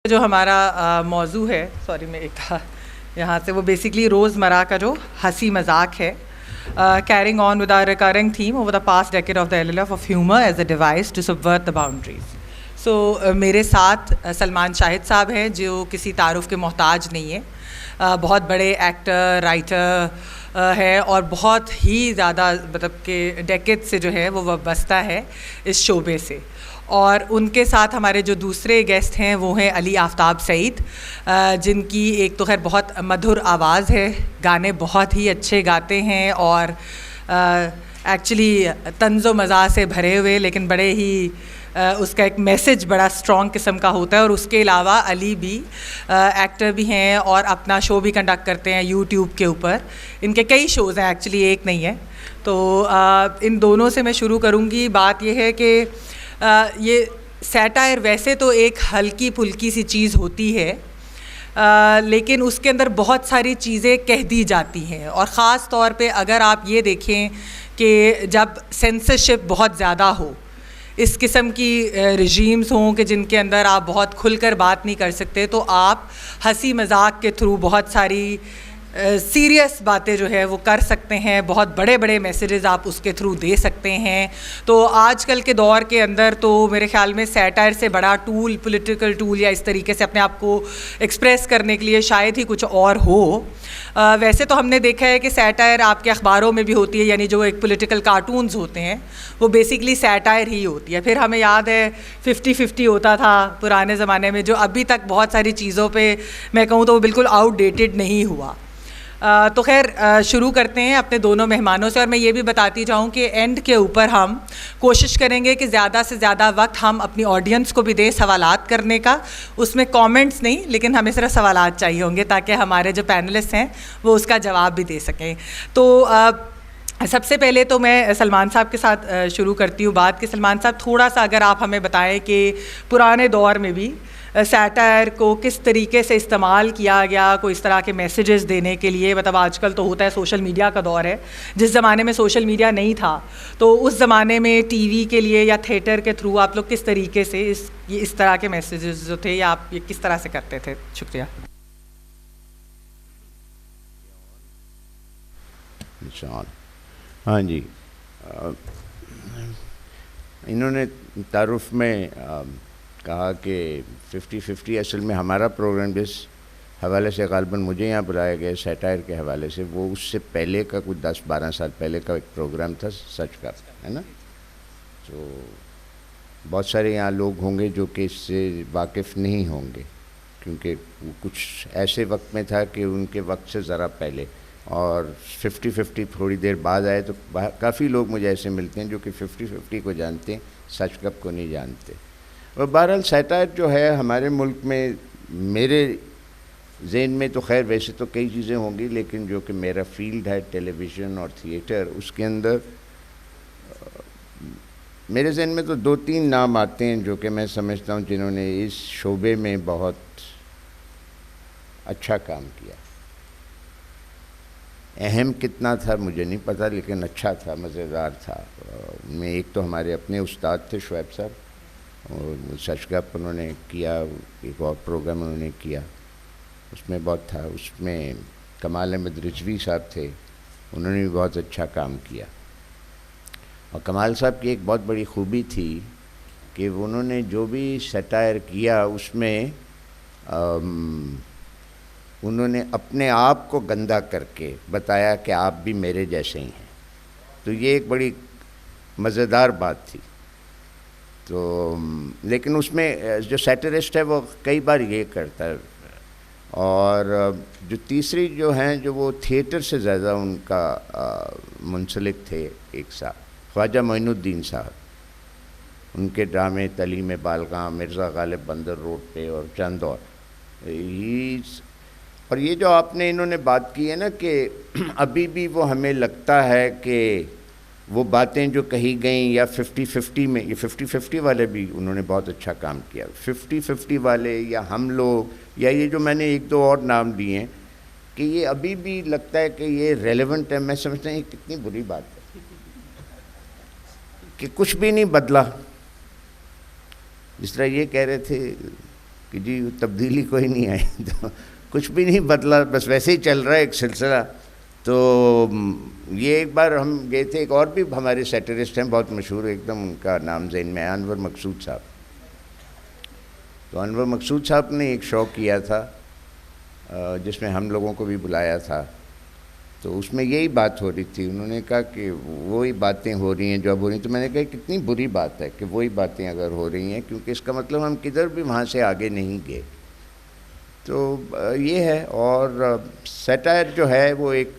جو ہمارا موضوع ہے، سوری میں ایک تھا یہاں سے، وہ بیسکلی روزمرہ کا جو ہنسی مذاق ہے. Carrying on with our recurring theme over the past decade of the LLF of humor as a device to subvert the boundaries. So میرے ساتھ سلمان شاہد صاحب ہیں جو کسی تعارف کے محتاج نہیں ہیں. بہت بڑے ایکٹر، رائٹر ہے اور بہت ہی زیادہ مطلب کہ ڈیکیڈ سے جو ہے وہ وابستہ ہے اس شعبے سے. اور ان کے ساتھ ہمارے جو دوسرے گیسٹ ہیں وہ ہیں علی آفتاب سعید، جن کی ایک تو خیر بہت مدھر آواز ہے، گانے بہت ہی اچھے گاتے ہیں اور ایکچولی طنز و مزاح سے بھرے ہوئے، لیکن بڑے ہی اس کا ایک میسج بڑا اسٹرانگ قسم کا ہوتا ہے. اور اس کے علاوہ علی بھی ایکٹر بھی ہیں اور اپنا شو بھی کنڈکٹ کرتے ہیں یوٹیوب کے اوپر. ان کے کئی شوز ہیں ایکچولی، ایک نہیں ہے. تو ان دونوں سے میں شروع کروں گی. بات یہ ہے کہ یہ سیٹائر ویسے تو ایک ہلکی پھلکی سی چیز ہوتی ہے، لیکن اس کے اندر بہت ساری چیزیں کہہ دی جاتی ہیں. اور خاص طور پہ اگر آپ یہ دیکھیں کہ جب سینسرشپ بہت زیادہ ہو، اس قسم کی رجیمز ہوں کہ جن کے اندر آپ بہت کھل کر بات نہیں کر سکتے، تو آپ ہنسی مذاق کے تھرو بہت ساری سیریس باتیں جو ہے وہ کر سکتے ہیں، بہت بڑے بڑے میسیجز آپ اس کے تھرو دے سکتے ہیں. تو آج کل کے دور کے اندر تو میرے خیال میں سیٹائر سے بڑا ٹول، پولیٹیکل ٹول یا اس طریقے سے اپنے آپ کو ایکسپریس کرنے کے لیے شاید ہی کچھ اور ہو. ویسے تو ہم نے دیکھا ہے کہ سیٹائر آپ کے اخباروں میں بھی ہوتی ہے، یعنی جو ایک پولیٹیکل کارٹونز ہوتے ہیں وہ بیسکلی سیٹائر ہی ہوتی ہے. پھر ہمیں یاد ہے 50-50 ہوتا تھا پرانے زمانے میں، جو ابھی تک بہت ساری چیزوں پہ میں کہوں تو وہ بالکل آؤٹ ڈیٹڈ نہیں ہوا. تو خیر شروع کرتے ہیں اپنے دونوں مہمانوں سے. اور میں یہ بھی بتاتی جاؤں کہ اینڈ کے اوپر ہم کوشش کریں گے کہ زیادہ سے زیادہ وقت ہم اپنی آڈینس کو بھی دیں سوالات کرنے کا. اس میں کامنٹس نہیں، لیکن ہمیں صرف سوالات چاہیے ہوں گے تاکہ ہمارے جو پینلسٹ ہیں وہ اس کا جواب بھی دے سکیں. تو سب سے پہلے تو میں سلمان صاحب کے ساتھ شروع کرتی ہوں بات کہ سلمان صاحب تھوڑا سا اگر آپ ہمیں بتائیں کہ پرانے دور میں بھی سیٹائر کو کس طریقے سے استعمال کیا گیا کوئی اس طرح کے میسیجز دینے کے لیے. مطلب آج کل تو ہوتا ہے سوشل میڈیا کا دور ہے، جس زمانے میں سوشل میڈیا نہیں تھا تو اس زمانے میں ٹی وی کے لیے یا تھیٹر کے تھرو آپ لوگ کس طریقے سے اس طرح کے میسیجز جو تھے یا آپ یہ کس طرح سے کرتے تھے؟ شکریہ. ہاں جی، انہوں نے تعارف میں کہا کہ 50-50 اصل میں ہمارا پروگرام جس حوالے سے غالباً مجھے یہاں بلایا گیا سیٹائر کے حوالے سے، وہ اس سے پہلے کا کچھ 10-12 سال پہلے کا ایک پروگرام تھا سچ کا، ہے نا. تو بہت سارے یہاں لوگ ہوں گے جو کہ اس سے واقف نہیں ہوں گے، کیونکہ کچھ ایسے وقت میں تھا کہ ان کے وقت سے ذرا پہلے، اور 50-50 تھوڑی دیر بعد آئے. تو کافی لوگ مجھے ایسے ملتے ہیں جو کہ 50-50 کو جانتے ہیں، سچ کپ کو نہیں جانتے. اور بہرحال سیٹائر جو ہے ہمارے ملک میں، میرے ذہن میں تو خیر ویسے تو کئی چیزیں ہوں گی، لیکن جو کہ میرا فیلڈ ہے ٹیلی ویژن اور تھیٹر، اس کے اندر میرے ذہن میں تو 2-3 نام آتے ہیں جو کہ میں سمجھتا ہوں جنہوں نے اس شعبے میں بہت اچھا کام کیا. اہم کتنا تھا مجھے نہیں پتہ، لیکن اچھا تھا، مزیدار تھا. میں ایک تو ہمارے اپنے استاد تھے شعیب صاحب، اور سچ گپ انہوں نے کیا، ایک اور پروگرام انہوں نے کیا، اس میں بہت تھا. اس میں کمال احمد رضوی صاحب تھے، انہوں نے بھی بہت اچھا کام کیا. اور کمال صاحب کی ایک بہت بڑی خوبی تھی کہ انہوں نے جو بھی سیٹائر کیا اس میں انہوں نے اپنے آپ کو گندا کر کے بتایا کہ آپ بھی میرے جیسے ہی ہیں. تو یہ ایک بڑی مزیدار بات تھی. تو لیکن اس میں جو سیٹرسٹ ہے وہ کئی بار یہ کرتا ہے. اور جو تیسری جو ہیں جو وہ تھیٹر سے زیادہ ان کا منسلک تھے، ایک صاحب خواجہ معین الدین صاحب، ان کے ڈرامے تعلیم بالغاں، مرزا غالب بندر روڈ پہ اور چند اور یہ جو آپ نے انہوں نے بات کی ہے نا کہ ابھی بھی وہ ہمیں لگتا ہے کہ وہ باتیں جو کہی گئیں یا 50-50 میں، یہ 50-50 والے بھی انہوں نے بہت اچھا کام کیا. 50-50 والے یا ہم لوگ یا یہ جو میں نے 1-2 اور نام لیے ہیں کہ یہ ابھی بھی لگتا ہے کہ یہ ریلیونٹ ہے. میں سمجھتا ہوں یہ کتنی بری بات ہے کہ کچھ بھی نہیں بدلا. جس طرح یہ کہہ رہے تھے کہ جی تبدیلی کوئی نہیں آئی, تو کچھ بھی نہیں بدلا, بس ویسے ہی چل رہا ہے ایک سلسلہ. تو یہ ایک بار ہم گئے تھے, ایک اور بھی ہمارے سیٹرسٹ ہیں بہت مشہور, ایک دم ان کا نام ذہن میں ہے, انور مقصود صاحب. تو انور مقصود صاحب نے ایک شو کیا تھا جس میں ہم لوگوں کو بھی بلایا تھا. تو اس میں یہی بات ہو رہی تھی, انہوں نے کہا کہ وہی باتیں ہو رہی ہیں جو اب ہو رہی ہیں. تو میں نے کہا کتنی بری بات ہے کہ وہی باتیں اگر ہو رہی ہیں, کیونکہ اس کا مطلب ہم کدھر بھی وہاں سے آگے نہیں گئے. تو یہ ہے. اور سیٹائر جو ہے وہ ایک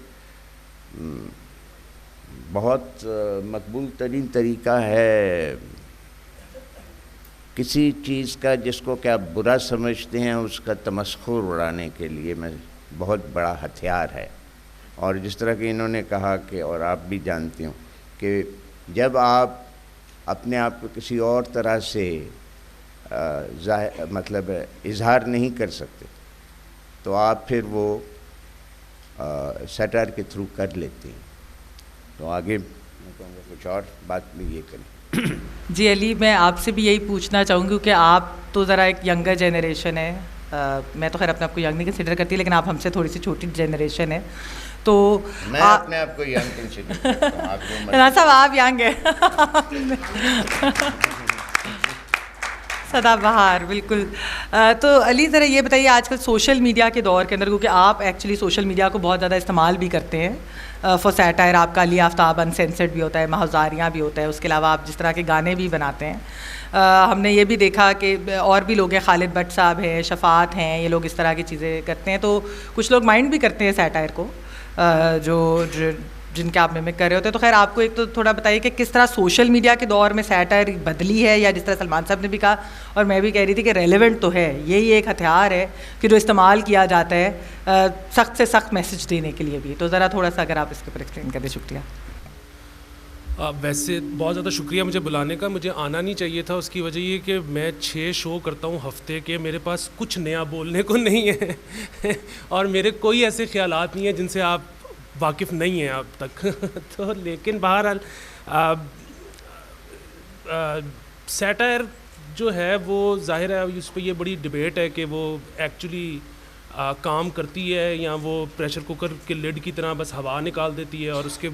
بہت مقبول ترین طریقہ ہے کسی چیز کا جس کو کہ آپ برا سمجھتے ہیں, اس کا تمسخر اڑانے کے لیے میں بہت بڑا ہتھیار ہے. اور جس طرح کہ انہوں نے کہا کہ, اور آپ بھی جانتے ہوں کہ جب آپ اپنے آپ کو کسی اور طرح سے مطلب اظہار نہیں کر سکتے, تو آپ پھر وہ سیٹائر کے تھرو کر لیتے ہیں. تو آگے میں کہوں گا کچھ اور بات بھی یہ کریں. جی علی, میں آپ سے بھی یہی پوچھنا چاہوں گی کہ آپ تو ذرا ایک ینگر جنریشن ہے, میں تو خیر اپنے آپ کو ینگ نہیں کنسیڈر کرتی, لیکن آپ ہم سے تھوڑی سی چھوٹی جنریشن ہے. تو میں اپنے آپ کو ینگ کنسیڈر کرتا ہوں. رانا صاحب آپ ینگ ہیں. سدا بہار, بالکل. تو علی ذرا یہ بتائیے, آج کل سوشل میڈیا کے دور کے اندر, کیونکہ آپ ایکچولی سوشل میڈیا کو بہت زیادہ استعمال بھی کرتے ہیں فار سیٹائر, آپ کا علی آفتاب انسینسرڈ بھی ہوتا ہے, محضاریاں بھی ہوتا ہے, اس کے علاوہ آپ جس طرح کے گانے بھی بناتے ہیں. ہم نے یہ بھی دیکھا کہ اور بھی لوگ ہیں, خالد بٹ صاحب ہیں, شفاعت ہیں, یہ لوگ اس طرح کی چیزیں کرتے ہیں. تو کچھ لوگ مائنڈ بھی کرتے ہیں سیٹائر کو, جو جن کے آپ ممک کر رہے ہوتے ہیں. تو خیر آپ کو ایک تو تھوڑا بتائیے کہ کس طرح سوشل میڈیا کے دور میں سیٹائر بدلی ہے, یا جس طرح سلمان صاحب نے بھی کہا اور میں بھی کہہ رہی تھی کہ ریلیونٹ تو ہے, یہی ایک ہتھیار ہے کہ جو استعمال کیا جاتا ہے سخت سے سخت میسج دینے کے لیے بھی. تو ذرا تھوڑا سا اگر آپ اس کے اوپر ایکسپلین کر دیں. شکریہ. ویسے بہت زیادہ شکریہ مجھے بلانے کا, مجھے آنا نہیں چاہیے تھا. اس کی وجہ یہ کہ میں 6 شو کرتا ہوں ہفتے کے, میرے پاس کچھ نیا بولنے کو نہیں ہے اور میرے کوئی ایسے خیالات نہیں ہیں جن سے آپ واقف نہیں ہیں اب تک. تو لیکن بہرحال سیٹائر جو ہے وہ ظاہر ہے اس پہ یہ بڑی ڈبیٹ ہے کہ وہ ایکچولی کام کرتی ہے یا وہ پریشر کوکر کے لڈ کی طرح بس ہوا نکال دیتی ہے, اور اس کے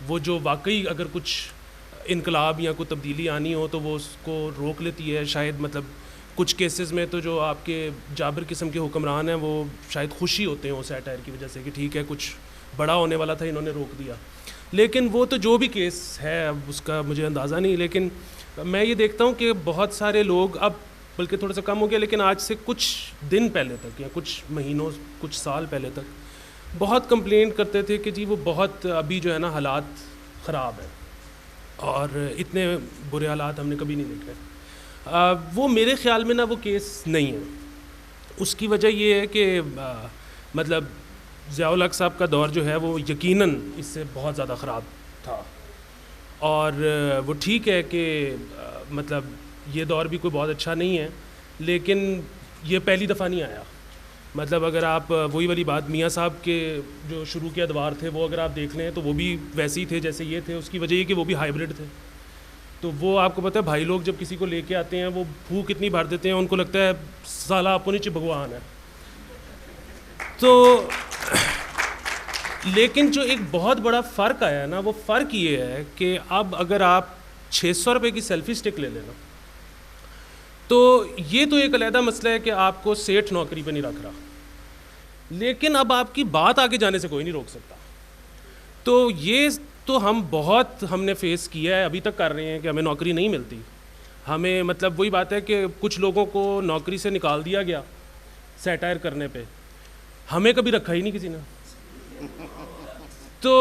وہ جو واقعی اگر کچھ انقلاب یا کوئی تبدیلی آنی ہو تو وہ اس کو روک لیتی ہے. شاید مطلب کچھ کیسز میں تو جو آپ کے جابر قسم کے حکمران ہیں وہ شاید خوشی ہوتے ہیں وہ سیٹائر کی وجہ سے کہ ٹھیک ہے کچھ بڑا ہونے والا تھا, انہوں نے روک دیا. لیکن وہ تو جو بھی کیس ہے اب اس کا مجھے اندازہ نہیں. لیکن میں یہ دیکھتا ہوں کہ بہت سارے لوگ, اب بلکہ تھوڑا سا کم ہو گیا, لیکن آج سے کچھ دن پہلے تک یا کچھ مہینوں کچھ سال پہلے تک بہت کمپلینٹ کرتے تھے کہ جی وہ بہت ابھی جو ہے نا حالات خراب ہیں, اور اتنے برے حالات ہم نے کبھی نہیں دیکھے. وہ میرے خیال میں نا وہ کیس نہیں ہے. اس کی وجہ یہ ہے کہ مطلب ضیاء الحق صاحب کا دور جو ہے وہ یقیناً اس سے بہت زیادہ خراب تھا, اور وہ ٹھیک ہے کہ مطلب یہ دور بھی کوئی بہت اچھا نہیں ہے, لیکن یہ پہلی دفعہ نہیں آیا. مطلب اگر آپ وہی والی بات میاں صاحب کے جو شروع کے ادوار تھے وہ اگر آپ دیکھ لیں تو وہ بھی ویسے ہی تھے جیسے یہ تھے. اس کی وجہ یہ کہ وہ بھی ہائیبرڈ تھے. تو وہ آپ کو پتہ ہے بھائی لوگ جب کسی کو لے کے آتے ہیں وہ پھونک اتنی بھر دیتے ہیں ان کو لگتا ہے سالہ اپنی چ بھگوان ہے. تو لیکن جو ایک بہت بڑا فرق آیا نا وہ فرق یہ ہے کہ اب اگر آپ 600 روپے کی سیلفی اسٹک لے لینا تو یہ تو ایک علیحدہ مسئلہ ہے کہ آپ کو سیٹھ نوکری پہ نہیں رکھ رہا, لیکن اب آپ کی بات آگے جانے سے کوئی نہیں روک سکتا. تو یہ تو ہم نے فیس کیا ہے, ابھی تک کر رہے ہیں کہ ہمیں نوکری نہیں ملتی. ہمیں مطلب وہی بات ہے کہ کچھ لوگوں کو نوکری سے نکال دیا گیا سیٹائر کرنے پہ, ہمیں کبھی رکھا ہی نہیں کسی نے. تو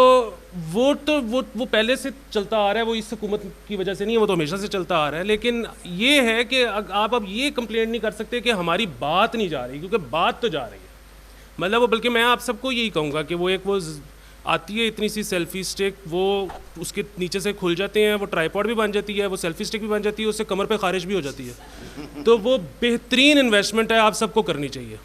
وہ پہلے سے چلتا آ رہا ہے, وہ اس حکومت کی وجہ سے نہیں ہے, وہ تو ہمیشہ سے چلتا آ رہا ہے. لیکن یہ ہے کہ آپ اب یہ کمپلینٹ نہیں کر سکتے کہ ہماری بات نہیں جا رہی, کیونکہ بات تو جا رہی ہے. مطلب بلکہ میں آپ سب کو یہی کہوں گا کہ وہ ایک وہ آتی ہے اتنی سی سیلفی اسٹک, وہ اس کے نیچے سے کھل جاتے ہیں, وہ ٹرائی پاڈ بھی بن جاتی ہے, وہ سیلفی اسٹک بھی بن جاتی ہے, اس سے کمر پہ خارش بھی ہو جاتی ہے. تو وہ بہترین انویسٹمنٹ ہے, آپ سب کو کرنی چاہیے.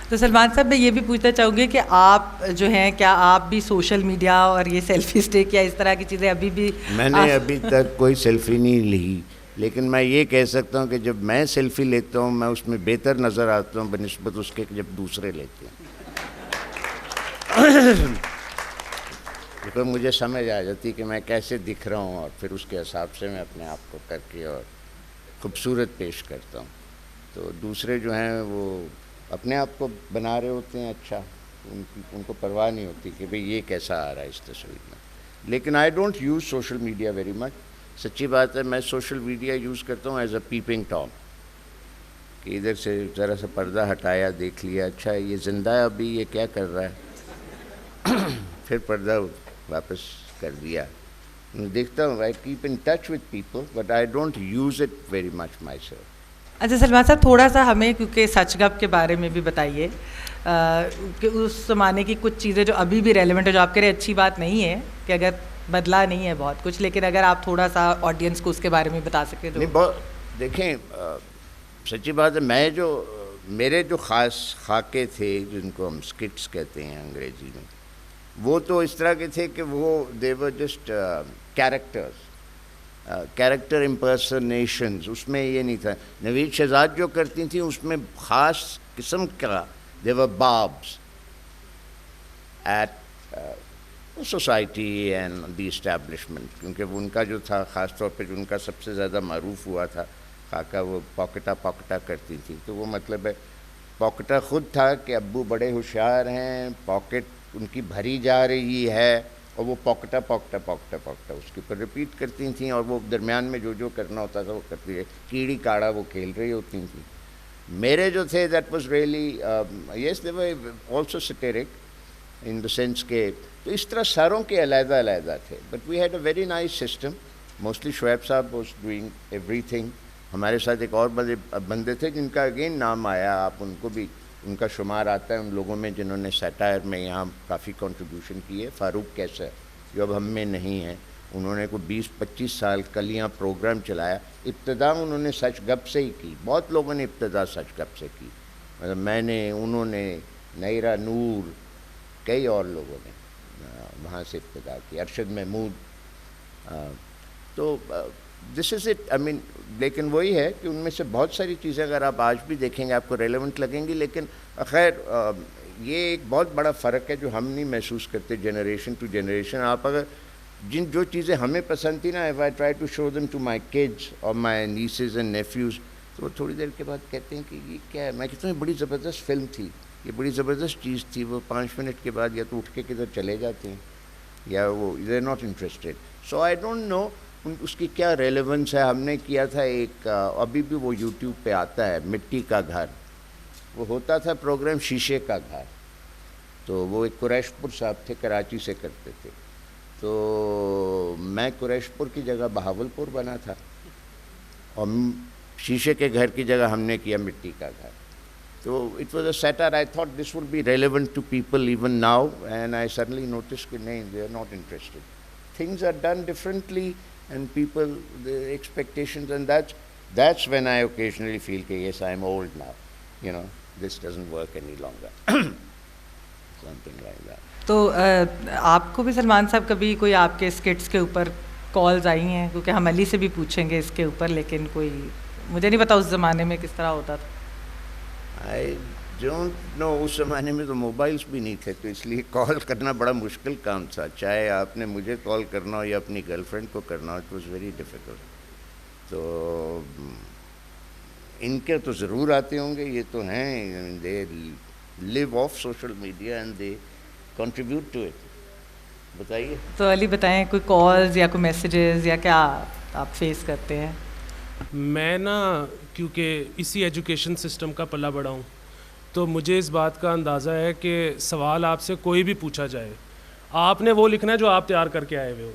تو سلمان صاحب میں یہ بھی پوچھنا چاہوں گی کہ آپ جو ہیں کیا آپ بھی سوشل میڈیا اور یہ سیلفی اسٹک یا اس طرح کی چیزیں ابھی بھی؟ میں نے ابھی تک کوئی سیلفی نہیں لی, لیکن میں یہ کہہ سکتا ہوں کہ جب میں سیلفی لیتا ہوں میں اس میں بہتر نظر آتا ہوں بنسبت اس کے کہ جب دوسرے لیتے ہیں. کیونکہ مجھے سمجھ آ جاتی کہ میں کیسے دکھ رہا ہوں اور پھر اس کے حساب سے میں اپنے آپ کو کر کے اور خوبصورت پیش کرتا ہوں. تو دوسرے جو ہیں وہ اپنے آپ کو بنا رہے ہوتے ہیں اچھا, ان کو پرواہ نہیں ہوتی کہ بھئی یہ کیسا آ رہا ہے اس تصویر میں. لیکن I don't use social media very much. سچی بات ہے, میں سوشل میڈیا یوز کرتا ہوں ایز اے پیپنگ ٹام, کہ ادھر سے ذرا سا پردہ ہٹایا, دیکھ لیا اچھا یہ زندہ ہے ابھی, یہ کیا کر رہا ہے, پھر پردہ واپس کر دیا. دیکھتا ہوں, I keep in touch with people but I don't use it very much my self. اچھا سلمان صاحب, تھوڑا سا ہمیں کیونکہ سچ گپ کے بارے میں بھی بتائیے کہ اس زمانے کی کچھ چیزیں جو ابھی بھی ریلیونٹ ہے, جو آپ کہہ رہے اچھی بات نہیں ہے کہ اگر بدلا نہیں ہے بہت کچھ, لیکن اگر آپ تھوڑا سا آڈینس کو اس کے بارے میں بتا سکیں تو. نہیں بہت دیکھیں, سچی بات ہے, میرے جو خاص خاکے تھے جن کو ہم اسکٹس کہتے ہیں انگریزی میں, وہ تو اس طرح کے تھے کہ وہ دے ور جسٹ کیریکٹر امپرسنیشنز. اس میں یہ نہیں تھا. نوید شہزاد جو کرتی تھیں اس میں خاص قسم کا دے ور بابس at society and the establishment, کیونکہ وہ ان کا جو تھا خاص طور پہ جو ان کا سب سے زیادہ معروف ہوا تھا خاکہ, وہ پاکٹا کرتی تھی. تو وہ مطلب ہے پاکٹا خود تھا کہ ابو بڑے ہوشیار ہیں, پاکٹ ان کی بھری جا رہی ہے, اور وہ پاکٹا اس کے اوپر ریپیٹ کرتی تھیں, اور وہ درمیان میں جو کرنا ہوتا تھا وہ کرتی ہے. کیڑی کاڑا وہ کھیل رہی ہوتی تھیں. میرے جو تھے that was really yes they were also satiric in the sense کہ تو اس طرح ساروں کے علیحدہ تھے. But we had a very nice system. Mostly Shoaib sahab was doing every thing. ہمارے ساتھ ایک اور بندے تھے جن کا اگین نام آیا, آپ ان کو بھی ان کا شمار آتا ہے ان لوگوں میں جنہوں نے سیٹائر میں یہاں کافی کنٹریبیوشن کی ہے. فاروق کیسر جو اب ہم میں نہیں ہیں, انہوں نے کوئی 20-25 سال کلیاں پروگرام چلایا. ابتدا انہوں نے سچ گپ سے ہی کی. بہت لوگوں نے ابتدا سچ گپ سے کی, مطلب میں نے, انہوں نے, نیرا نور, کئی اور لوگوں نے وہاں سے ابتدا کی, ارشد محمود. تو دس از اٹ. آئی مین لیکن وہی ہے کہ ان میں سے بہت ساری چیزیں اگر آپ آج بھی دیکھیں گے آپ کو ریلیونٹ لگیں گی. لیکن خیر یہ ایک بہت بڑا فرق ہے جو ہم نہیں محسوس کرتے جنریشن ٹو جنریشن. آپ اگر جو چیزیں ہمیں پسند تھیں نا, if I try to show them to my kids اور مائی نیسز اینڈ نیفیوز, تو وہ تھوڑی دیر کے بعد کہتے ہیں کہ یہ کیا ہے. میں کہتا ہوں یہ بڑی زبردست فلم تھی, یہ بڑی زبردست چیز تھی. وہ 5 منٹ کے بعد یا تو اٹھ کے کدھر چلے جاتے ہیں یا وہ they are not interested. So I don't know اس کی کیا ریلیونس ہے. ہم نے کیا تھا ایک, ابھی بھی وہ یوٹیوب پہ آتا ہے, مٹی کا گھر. وہ ہوتا تھا پروگرام شیشے کا گھر. تو وہ ایک قریش پور صاحب تھے, کراچی سے کرتے تھے. تو میں قریش پور کی جگہ بہاول پور بنا تھا, اور شیشے کے گھر کی جگہ ہم نے کیا مٹی کا گھر. تو it was a satire. I thought this would be relevant to people even now, and I suddenly notice کہ نہیں, they are not interested. Things are done differently and people, the expectations, and that's when I occasionally feel that yes, I'm old now, you know, this doesn't work any longer. Something like that. تو آپ کو بھی سلمان صاحب کبھی کوئی آپ کے skits کے اوپر کالز آئی ہیں؟ کیونکہ ہم علی سے بھی پوچھیں گے اس کے اوپر, لیکن کوئی مجھے نہیں پتا اس زمانے میں کس طرح ہوتا تھا. I don't know. اس زمانے میں تو موبائلس بھی نہیں تھے, تو اس لیے کال کرنا بڑا مشکل کام تھا. چاہے آپ نے مجھے کال کرنا ہو یا اپنی گرل فرینڈ کو کرنا ہو, اٹ واز ویری ڈیفیکلٹ. تو ان کے تو ضرور آتے ہوں گے, یہ تو ہیں, they live of social media and they contribute to it. بتائیے. تو علی بتائیں, کوئی کالز یا کوئی میسیجز یا کیا آپ فیس کرتے ہیں؟ میں نا کیونکہ اسی ایجوکیشن سسٹم کا پلا بڑا ہوں, تو مجھے اس بات کا اندازہ ہے کہ سوال آپ سے کوئی بھی پوچھا جائے, آپ نے وہ لکھنا ہے جو آپ تیار کر کے آئے ہوئے ہو.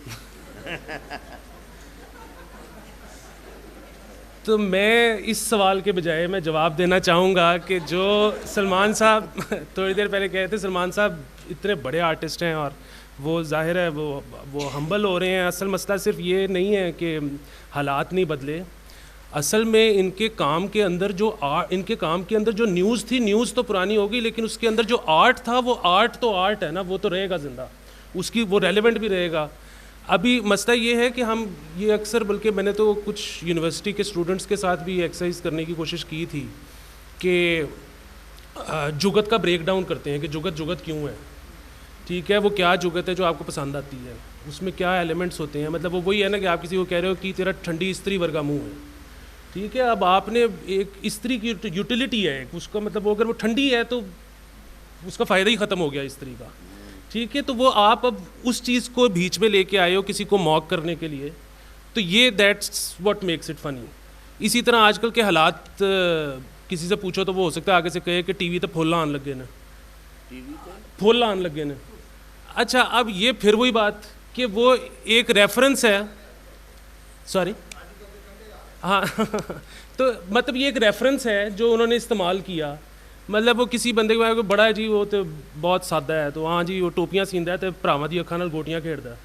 تو میں اس سوال کے بجائے میں جواب دینا چاہوں گا کہ جو سلمان صاحب تھوڑی دیر پہلے کہے تھے, سلمان صاحب اتنے بڑے آرٹسٹ ہیں اور وہ ظاہر ہے وہ ہمبل ہو رہے ہیں. اصل مسئلہ صرف یہ نہیں ہے کہ حالات نہیں بدلے, اصل میں ان کے کام کے اندر جو نیوز تھی, نیوز تو پرانی ہوگی, لیکن اس کے اندر جو آرٹ تھا وہ آرٹ ہے نا, وہ تو رہے گا زندہ, اس کی وہ ریلیونٹ بھی رہے گا. ابھی مسئلہ یہ ہے کہ ہم یہ اکثر، بلکہ میں نے تو کچھ یونیورسٹی کے اسٹوڈنٹس کے ساتھ بھی ایکسرسائز کرنے کی کوشش کی تھی کہ جگت کا بریک ڈاؤن کرتے ہیں کہ جگت کیوں ہے، ٹھیک ہے، وہ کیا جگت ہے جو آپ کو پسند آتی ہے، اس میں کیا ایلیمنٹس ہوتے ہیں. مطلب وہ وہی ہے نا کہ آپ کسی کو کہہ رہے ہو کہ تیرا ٹھنڈی استری ورگا منہ ہے، ٹھیک ہے. اب آپ نے ایک استری کی یوٹیلیٹی ہے اس کا، مطلب وہ اگر وہ ٹھنڈی ہے تو اس کا فائدہ ہی ختم ہو گیا استری کا، ٹھیک ہے. تو وہ آپ اب اس چیز کو بیچ میں لے کے آئے ہو کسی کو موک کرنے کے لیے، تو یہ دیٹس واٹ میکس اٹ فنی. اسی طرح آج کل کے حالات کسی سے پوچھو تو وہ ہو سکتا ہے آگے سے کہے کہ ٹی وی تو پھول آن لگے نا، پھول آن لگے نا. اچھا اب یہ پھر وہی بات کہ وہ ایک ریفرنس ہے، سوری ہاں تو مطلب یہ ایک ریفرنس ہے جو انہوں نے استعمال کیا. مطلب وہ کسی بندے کو بڑا ہے جی وہ تو بہت سادہ ہے، تو ہاں جی وہ ٹوپیاں سیندا ہے تو بھراواں دی اکھاں نال گوٹیاں کھیڈدا ہے.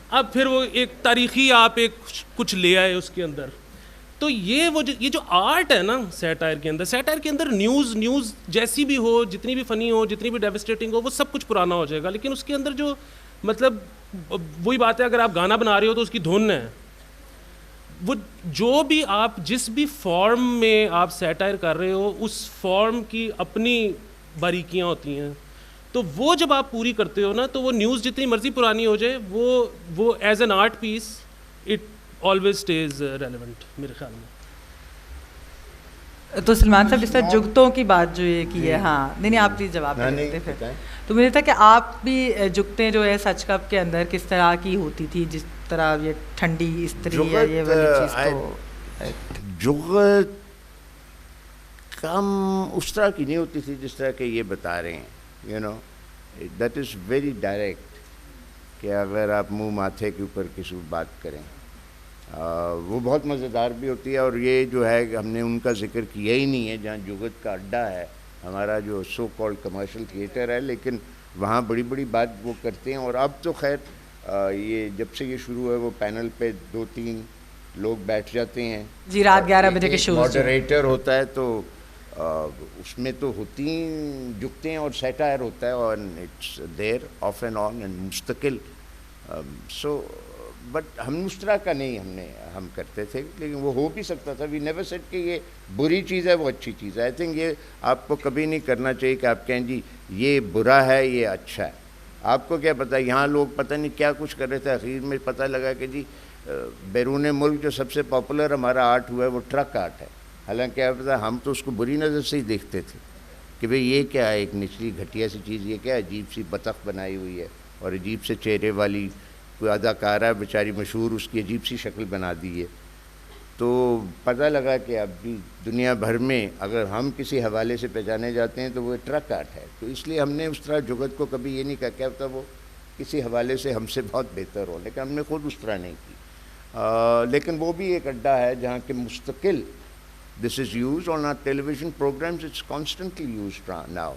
اب پھر وہ ایک تاریخی آپ ایک کچھ لے آئے اس کے اندر. تو یہ جو آرٹ ہے نا سیٹائر کے اندر نیوز جیسی بھی ہو، جتنی بھی فنی ہو، جتنی بھی ڈیوسٹیٹنگ ہو، وہ سب کچھ پرانا ہو جائے گا. لیکن اس کے اندر جو مطلب وہی بات ہے، اگر آپ گانا بنا رہے ہو تو اس کی دھن ہے، وہ جو بھی آپ جس بھی فارم میں آپ سیٹائر کر رہے ہو اس فارم کی اپنی باریکیاں ہوتی ہیں. تو وہ جب آپ پوری کرتے ہو نا تو وہ نیوز جتنی مرضی پرانی ہو جائے وہ as an art piece it always stays relevant میرے خیال میں. تو سلمان صاحب جس طرح جگتوں کی بات جو یہ کی ہے، ہاں نہیں آپ پلیز جواب دیتے پھر. تو مجھے تھا کہ آپ بھی جگتیں جو ہے سچ کپ کے اندر کس طرح کی ہوتی تھی، جس طرح یہ ٹھنڈی استری ہے یہ والی چیز. تو جگت کم اس طرح کی نہیں ہوتی تھی جس طرح کہ یہ بتا رہے ہیں، you know that is very direct کہ اگر آپ منہ ماتھے کے اوپر کسی بات کریں وہ بہت مزیدار بھی ہوتی ہے. اور یہ جو ہے کہ ہم نے ان کا ذکر کیا ہی نہیں ہے جہاں جگت کا اڈا ہے ہمارا جو سو کالڈ کمرشل تھیٹر ہے، لیکن وہاں بڑی بڑی بات وہ کرتے ہیں. اور اب تو خیر یہ جب سے یہ شروع ہے وہ پینل پہ 2-3 لوگ بیٹھ جاتے ہیں جی، رات 11 بجے کے شوز ماڈریٹر ہوتا ہے، تو اس میں تو ہوتی جگتے ہیں اور سیٹائر ہوتا ہے اور it's there off and on and مستقل. سو بٹ ہم اس طرح کا نہیں ہم کرتے تھے، لیکن وہ ہو بھی سکتا تھا. وی نیور سیڈ کہ یہ بری چیز ہے وہ اچھی چیز ہے. آئی تھنک یہ آپ کو کبھی نہیں کرنا چاہیے کہ آپ کہیں جی یہ برا ہے یہ اچھا ہے. آپ کو کیا پتہ، یہاں لوگ پتہ نہیں کیا کچھ کر رہے تھے، اخیر میں پتہ لگا کہ جی بیرون ملک جو سب سے پاپولر ہمارا آرٹ ہوا ہے وہ ٹرک آرٹ ہے. حالانکہ کیا پتہ ہم تو اس کو بری نظر سے ہی دیکھتے تھے کہ بھئی یہ کیا ہے، ایک نچلی گھٹیا سی چیز، یہ کیا عجیب سی بطخ بنائی ہوئی ہے اور عجیب سے چہرے والی کوئی اداکارہ ہے بیچاری مشہور، اس کی عجیب سی شکل بنا دی ہے. تو پتہ لگا کہ اب بھی دنیا بھر میں اگر ہم کسی حوالے سے پہچانے جاتے ہیں تو وہ ٹرک آرٹ ہے. تو اس لیے ہم نے اس طرح جگت کو کبھی یہ نہیں کہا کیا ہوتا وہ کسی حوالے سے ہم سے بہت بہتر ہو، لیکن ہم نے خود اس طرح نہیں کی. لیکن وہ بھی ایک اڈا ہے جہاں کہ مستقل this is use on our television programmes, it's constantly used now.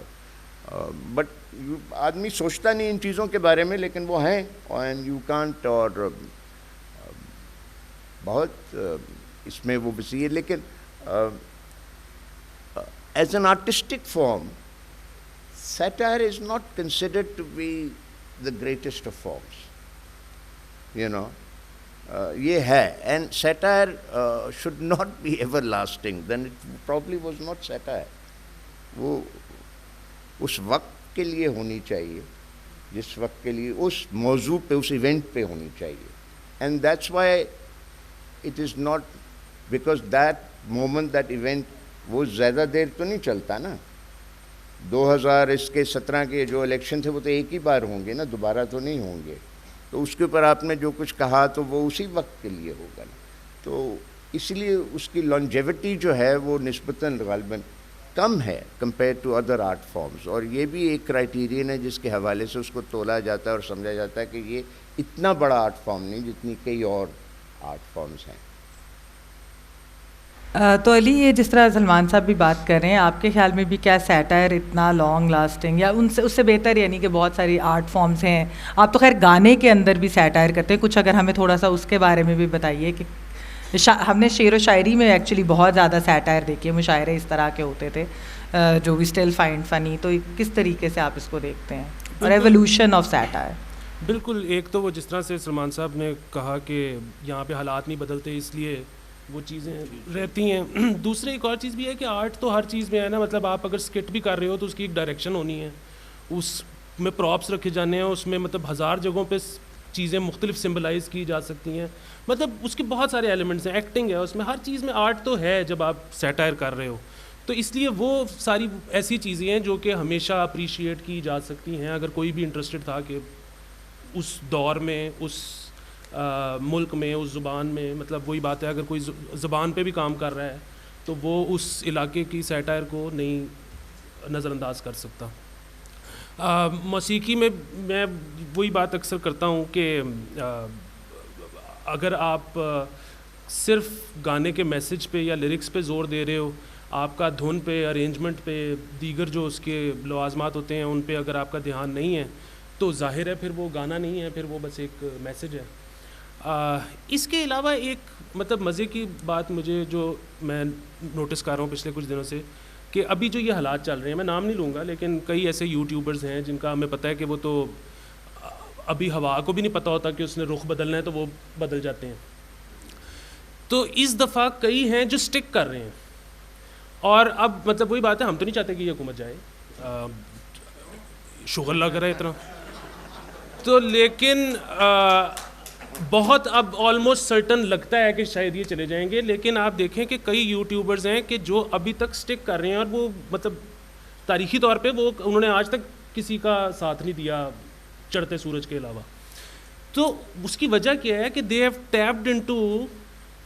But آدمی سوچتا نہیں ان چیزوں کے بارے میں، لیکن وہ ہیں اینڈ یو کانٹ. اور بہت اس میں وہ وسیع ہے. لیکن as an artistic form satire is not considered to be the greatest of forms, you know. یہ ہے and satire should not be everlasting, then it probably was not satire. وہ اس وقت کے لیے ہونی چاہیے جس وقت کے لیے اس موضوع پہ اس ایونٹ پہ ہونی چاہیے. And that's why it is not because that moment that event وہ زیادہ دیر تو نہیں چلتا نا. 2017 کے جو الیکشن تھے وہ تو ایک ہی بار ہوں گے نا، دوبارہ تو نہیں ہوں گے. تو اس کے اوپر آپ نے جو کچھ کہا تو وہ اسی وقت کے لیے ہوگا نا. تو اس لیے اس کی لانجیوٹی جو ہے وہ نسبتاً غالباً کم ہے compare to other art forms. اور یہ بھی ایک کرائیٹیرین ہے جس کے حوالے سے اس کو تولا جاتا ہے اور سمجھا جاتا ہے کہ یہ اتنا بڑا آرٹ فارم نہیں جتنی کئی اور آرٹ فارمز ہیں. تو علی، یہ جس طرح سلمان صاحب بھی بات کر رہے ہیں، آپ کے خیال میں بھی کیا سیٹائر اتنا لانگ لاسٹنگ یا اس سے بہتر، یعنی کہ بہت ساری آرٹ فارمز ہیں. آپ تو خیر گانے کے اندر بھی سیٹائر کرتے ہیں، کچھ اگر ہمیں تھوڑا سا اس کے بارے میں بھی بتائیے کہ ہم نے شعر و شاعری میں ایکچولی بہت زیادہ سیٹائر دیکھے، مشاعرے اس طرح کے ہوتے تھے جو وی اسٹل فائنڈ فنی. تو کس طریقے سے آپ اس کو دیکھتے ہیں اور ایولیوشن آف سیٹائر؟ بالکل. ایک تو وہ جس طرح سے سلمان صاحب نے کہا کہ یہاں پہ حالات نہیں بدلتے اس لیے وہ چیزیں رہتی ہیں. دوسرے ایک اور چیز بھی ہے کہ آرٹ تو ہر چیز میں ہے نا, مطلب آپ اگر اسکٹ بھی کر رہے ہو تو اس کی ایک ڈائریکشن ہونی ہے, اس میں پراپس رکھے جانے ہیں, اس میں مطلب ہزار جگہوں پہ چیزیں مختلف سمبلائز کی جا سکتی ہیں, مطلب اس کے بہت سارے ایلیمنٹس ہیں, ایکٹنگ ہے اس میں, ہر چیز میں آرٹ تو ہے جب آپ سیٹائر کر رہے ہو. تو اس لیے وہ ساری ایسی چیزیں ہیں جو کہ ہمیشہ اپریشیٹ کی جا سکتی ہیں اگر کوئی بھی انٹرسٹڈ تھا کہ اس دور میں, اس ملک میں, اس زبان میں, مطلب وہی بات ہے اگر کوئی زبان پہ بھی کام کر رہا ہے تو وہ اس علاقے کی سیٹائر کو نہیں نظر انداز کر سکتا. موسیقی میں میں وہی بات اکثر کرتا ہوں کہ اگر آپ صرف گانے کے میسج پہ یا لیرکس پہ زور دے رہے ہو, آپ کا دھن پہ, ارینجمنٹ پہ, دیگر جو اس کے لوازمات ہوتے ہیں ان پہ اگر آپ کا دھیان نہیں ہے تو ظاہر ہے پھر وہ گانا نہیں ہے, پھر وہ بس ایک میسج ہے. اس کے علاوہ ایک مطلب مزے کی بات مجھے جو میں نوٹس کر رہا ہوں پچھلے کچھ دنوں سے کہ ابھی جو یہ حالات چل رہے ہیں, میں نام نہیں لوں گا لیکن کئی ایسے یوٹیوبرز ہیں جن کا ہمیں پتہ ہے کہ وہ تو ابھی ہوا کو بھی نہیں پتہ ہوتا کہ اس نے رخ بدلنا ہے تو وہ بدل جاتے ہیں. تو اس دفعہ کئی ہیں جو سٹک کر رہے ہیں, اور اب مطلب وہی بات ہے, ہم تو نہیں چاہتے کہ یہ حکومت جائے, شغل لگ رہا ہے اتنا تو, لیکن بہت اب آلموسٹ سرٹن لگتا ہے کہ شاید یہ چلے جائیں گے. لیکن آپ دیکھیں کہ کئی یوٹیوبرز ہیں کہ جو ابھی تک سٹک کر رہے ہیں, اور وہ مطلب تاریخی طور پہ وہ انہوں نے آج تک کسی کا ساتھ نہیں دیا چڑھتے سورج کے علاوہ. تو اس کی وجہ کیا ہے کہ they have taped into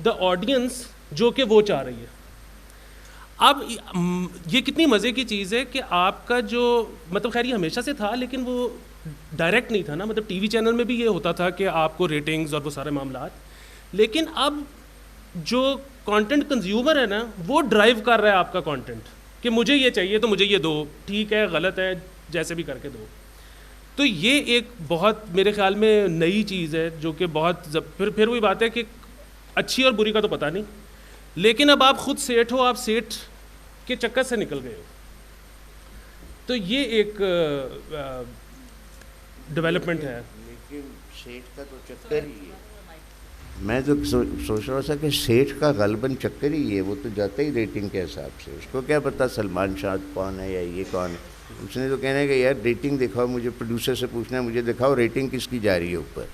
the audience جو کہ وہ چاہ رہی ہے. اب یہ کتنی مزے کی چیز ہے کہ آپ کا جو مطلب خیر یہ ہمیشہ سے تھا لیکن وہ ڈائریکٹ نہیں تھا نا, مطلب ٹی وی چینل میں بھی یہ ہوتا تھا کہ آپ کو ریٹنگز اور وہ سارے معاملات, لیکن اب جو کانٹینٹ کنزیومر ہے نا وہ ڈرائیو کر رہا ہے آپ کا کانٹینٹ کہ مجھے یہ چاہیے تو مجھے یہ دو, ٹھیک ہے غلط ہے جیسے بھی کر کے دو. تو یہ ایک بہت میرے خیال میں نئی چیز ہے جو کہ بہت پھر وہی بات ہے کہ اچھی اور بری کا تو پتہ نہیں, لیکن اب آپ خود سیٹ ہو, آپ سیٹ کے چکر سے نکل گئے ہو. تو یہ ایک ڈیولپمنٹ ہے. لیکن سیٹ کا تو چکر ہی ہے, میں تو سوچ رہا تھا کہ سیٹ کا غالباً چکر ہی ہے, وہ تو جاتا ہی ریٹنگ کے حساب سے, اس کو کیا پتا سلمان شاہ کون ہے یا یہ کون ہے, اس نے تو کہنا ہے کہ یار ریٹنگ دکھاؤ, مجھے پروڈیوسر سے پوچھنا ہے مجھے دکھاؤ ریٹنگ کس کی جا رہی ہے اوپر,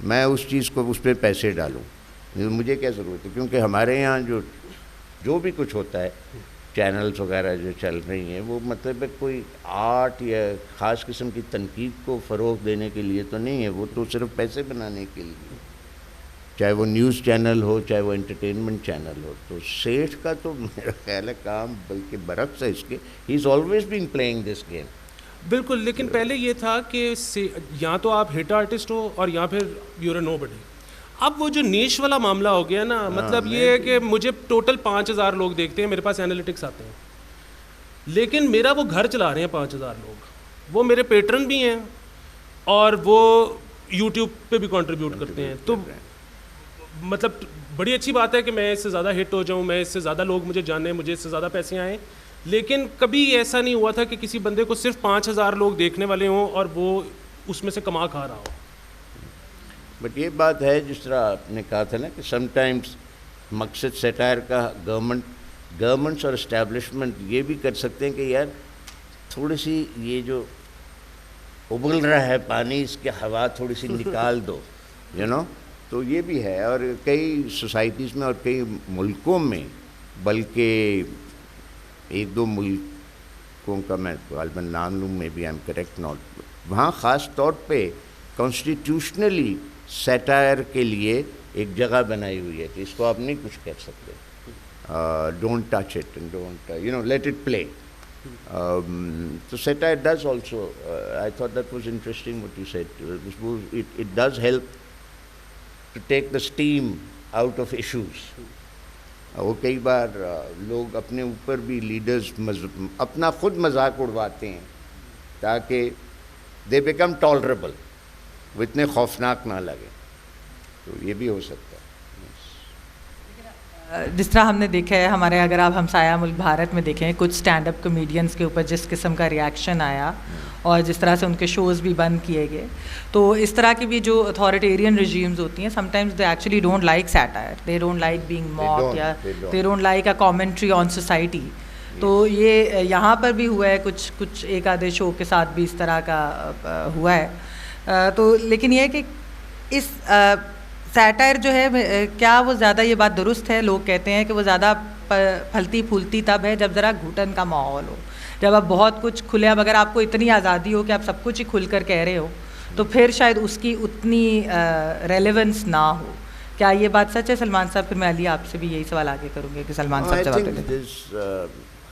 میں اس چیز کو اس پہ پیسے ڈالوں, مجھے کیا ضرورت ہے. کیونکہ ہمارے یہاں جو بھی کچھ ہوتا ہے چینلز وغیرہ جو چل رہی ہیں وہ مطلب کوئی آرٹ یا خاص قسم کی تنقید کو فروغ دینے کے لیے تو نہیں ہے, وہ تو صرف پیسے بنانے کے لیے, چاہے وہ نیوز چینل ہو چاہے وہ انٹرٹینمنٹ چینل ہو. تو سیٹھ کا تو میرا خیال ہے کام بلکہ برعکس ہے اس کے, he is always been playing this game. بالکل, لیکن پہلے یہ تھا کہ یا تو آپ ہٹ آرٹسٹ ہو اور یا پھر یو آر نو بڈی. اب وہ جو نیش والا معاملہ ہو گیا نا, مطلب یہ ہے کہ مجھے ٹوٹل 5000 لوگ دیکھتے ہیں, میرے پاس اینالیٹکس آتے ہیں, لیکن میرا وہ گھر چلا رہے ہیں 5000 لوگ, وہ میرے پیٹرن بھی ہیں اور وہ یوٹیوب پہ بھی کنٹریبیوٹ کرتے ہیں. تو مطلب بڑی اچھی بات ہے کہ میں اس سے زیادہ ہٹ ہو جاؤں, میں اس سے زیادہ لوگ مجھے جانیں, مجھے اس سے زیادہ پیسے آئیں, لیکن کبھی ایسا نہیں ہوا تھا کہ کسی بندے کو صرف 5000 لوگ دیکھنے والے ہوں اور وہ اس میں سے کما کھا رہا ہو. بٹ یہ بات ہے جس طرح آپ نے کہا تھا نا کہ سم ٹائمز مقصد سیٹائر کا گورنمنٹس اور اسٹیبلشمنٹ یہ بھی کر سکتے ہیں کہ یار تھوڑی سی یہ جو ابل رہا ہے پانی اس کی ہوا تھوڑی سی نکال دو, یو نو. تو یہ بھی ہے, اور کئی سوسائٹیز میں اور کئی ملکوں میں, بلکہ 1-2 ملکوں کا میں غالباً نام لوں, میں بھی آئی ایم کریکٹ ناٹ, وہاں خاص طور پہ کانسٹیٹیوشنلی سیٹائر کے لیے ایک جگہ بنائی ہوئی ہے کہ اس کو آپ نہیں کچھ کہہ سکتے, don't touch it and don't you know let it play. تو satire does also, I thought that was interesting what you said, it does help to take the steam out of issues. وہ کئی بار لوگ اپنے اوپر بھی leaders اپنا خود مذاق اڑواتے ہیں تاکہ دے بیکم ٹالریبل, وہ اتنے خوفناک نہ لگے, تو یہ بھی ہو سکتا ہے. جس طرح ہم نے دیکھا ہے ہمارے, اگر آپ ہمسایہ ملک بھارت میں دیکھیں کچھ اسٹینڈ اپ کمیڈینس کے اوپر جس قسم کا ریئیکشن آیا اور جس طرح سے ان کے شوز بھی بند کیے گئے, تو اس طرح کی بھی جو اتھارٹیرین رجیمز ہوتی ہیں sometimes they actually don't like satire, they don't like being mock یا they don't like a commentary on society. تو یہ یہاں پر بھی ہوا ہے, کچھ ایک آدھے شو کے ساتھ بھی اس طرح کا ہوا ہے. تو لیکن یہ ہے کہ اس سیٹائر جو ہے کیا وہ زیادہ, یہ بات درست ہے, لوگ کہتے ہیں کہ وہ زیادہ پھلتی پھولتی تب ہے جب ذرا گھٹن کا ماحول ہو, جب آپ بہت کچھ کھلے, اب اگر آپ کو اتنی آزادی ہو کہ آپ سب کچھ ہی کھل کر کہہ رہے ہو تو پھر شاید اس کی اتنی ریلیونس نہ ہو. کیا یہ بات سچ ہے سلمان صاحب؟ پھر میں علی آپ سے بھی یہی سوال آگے کروں گی کہ سلمان صاحب جواب دیں.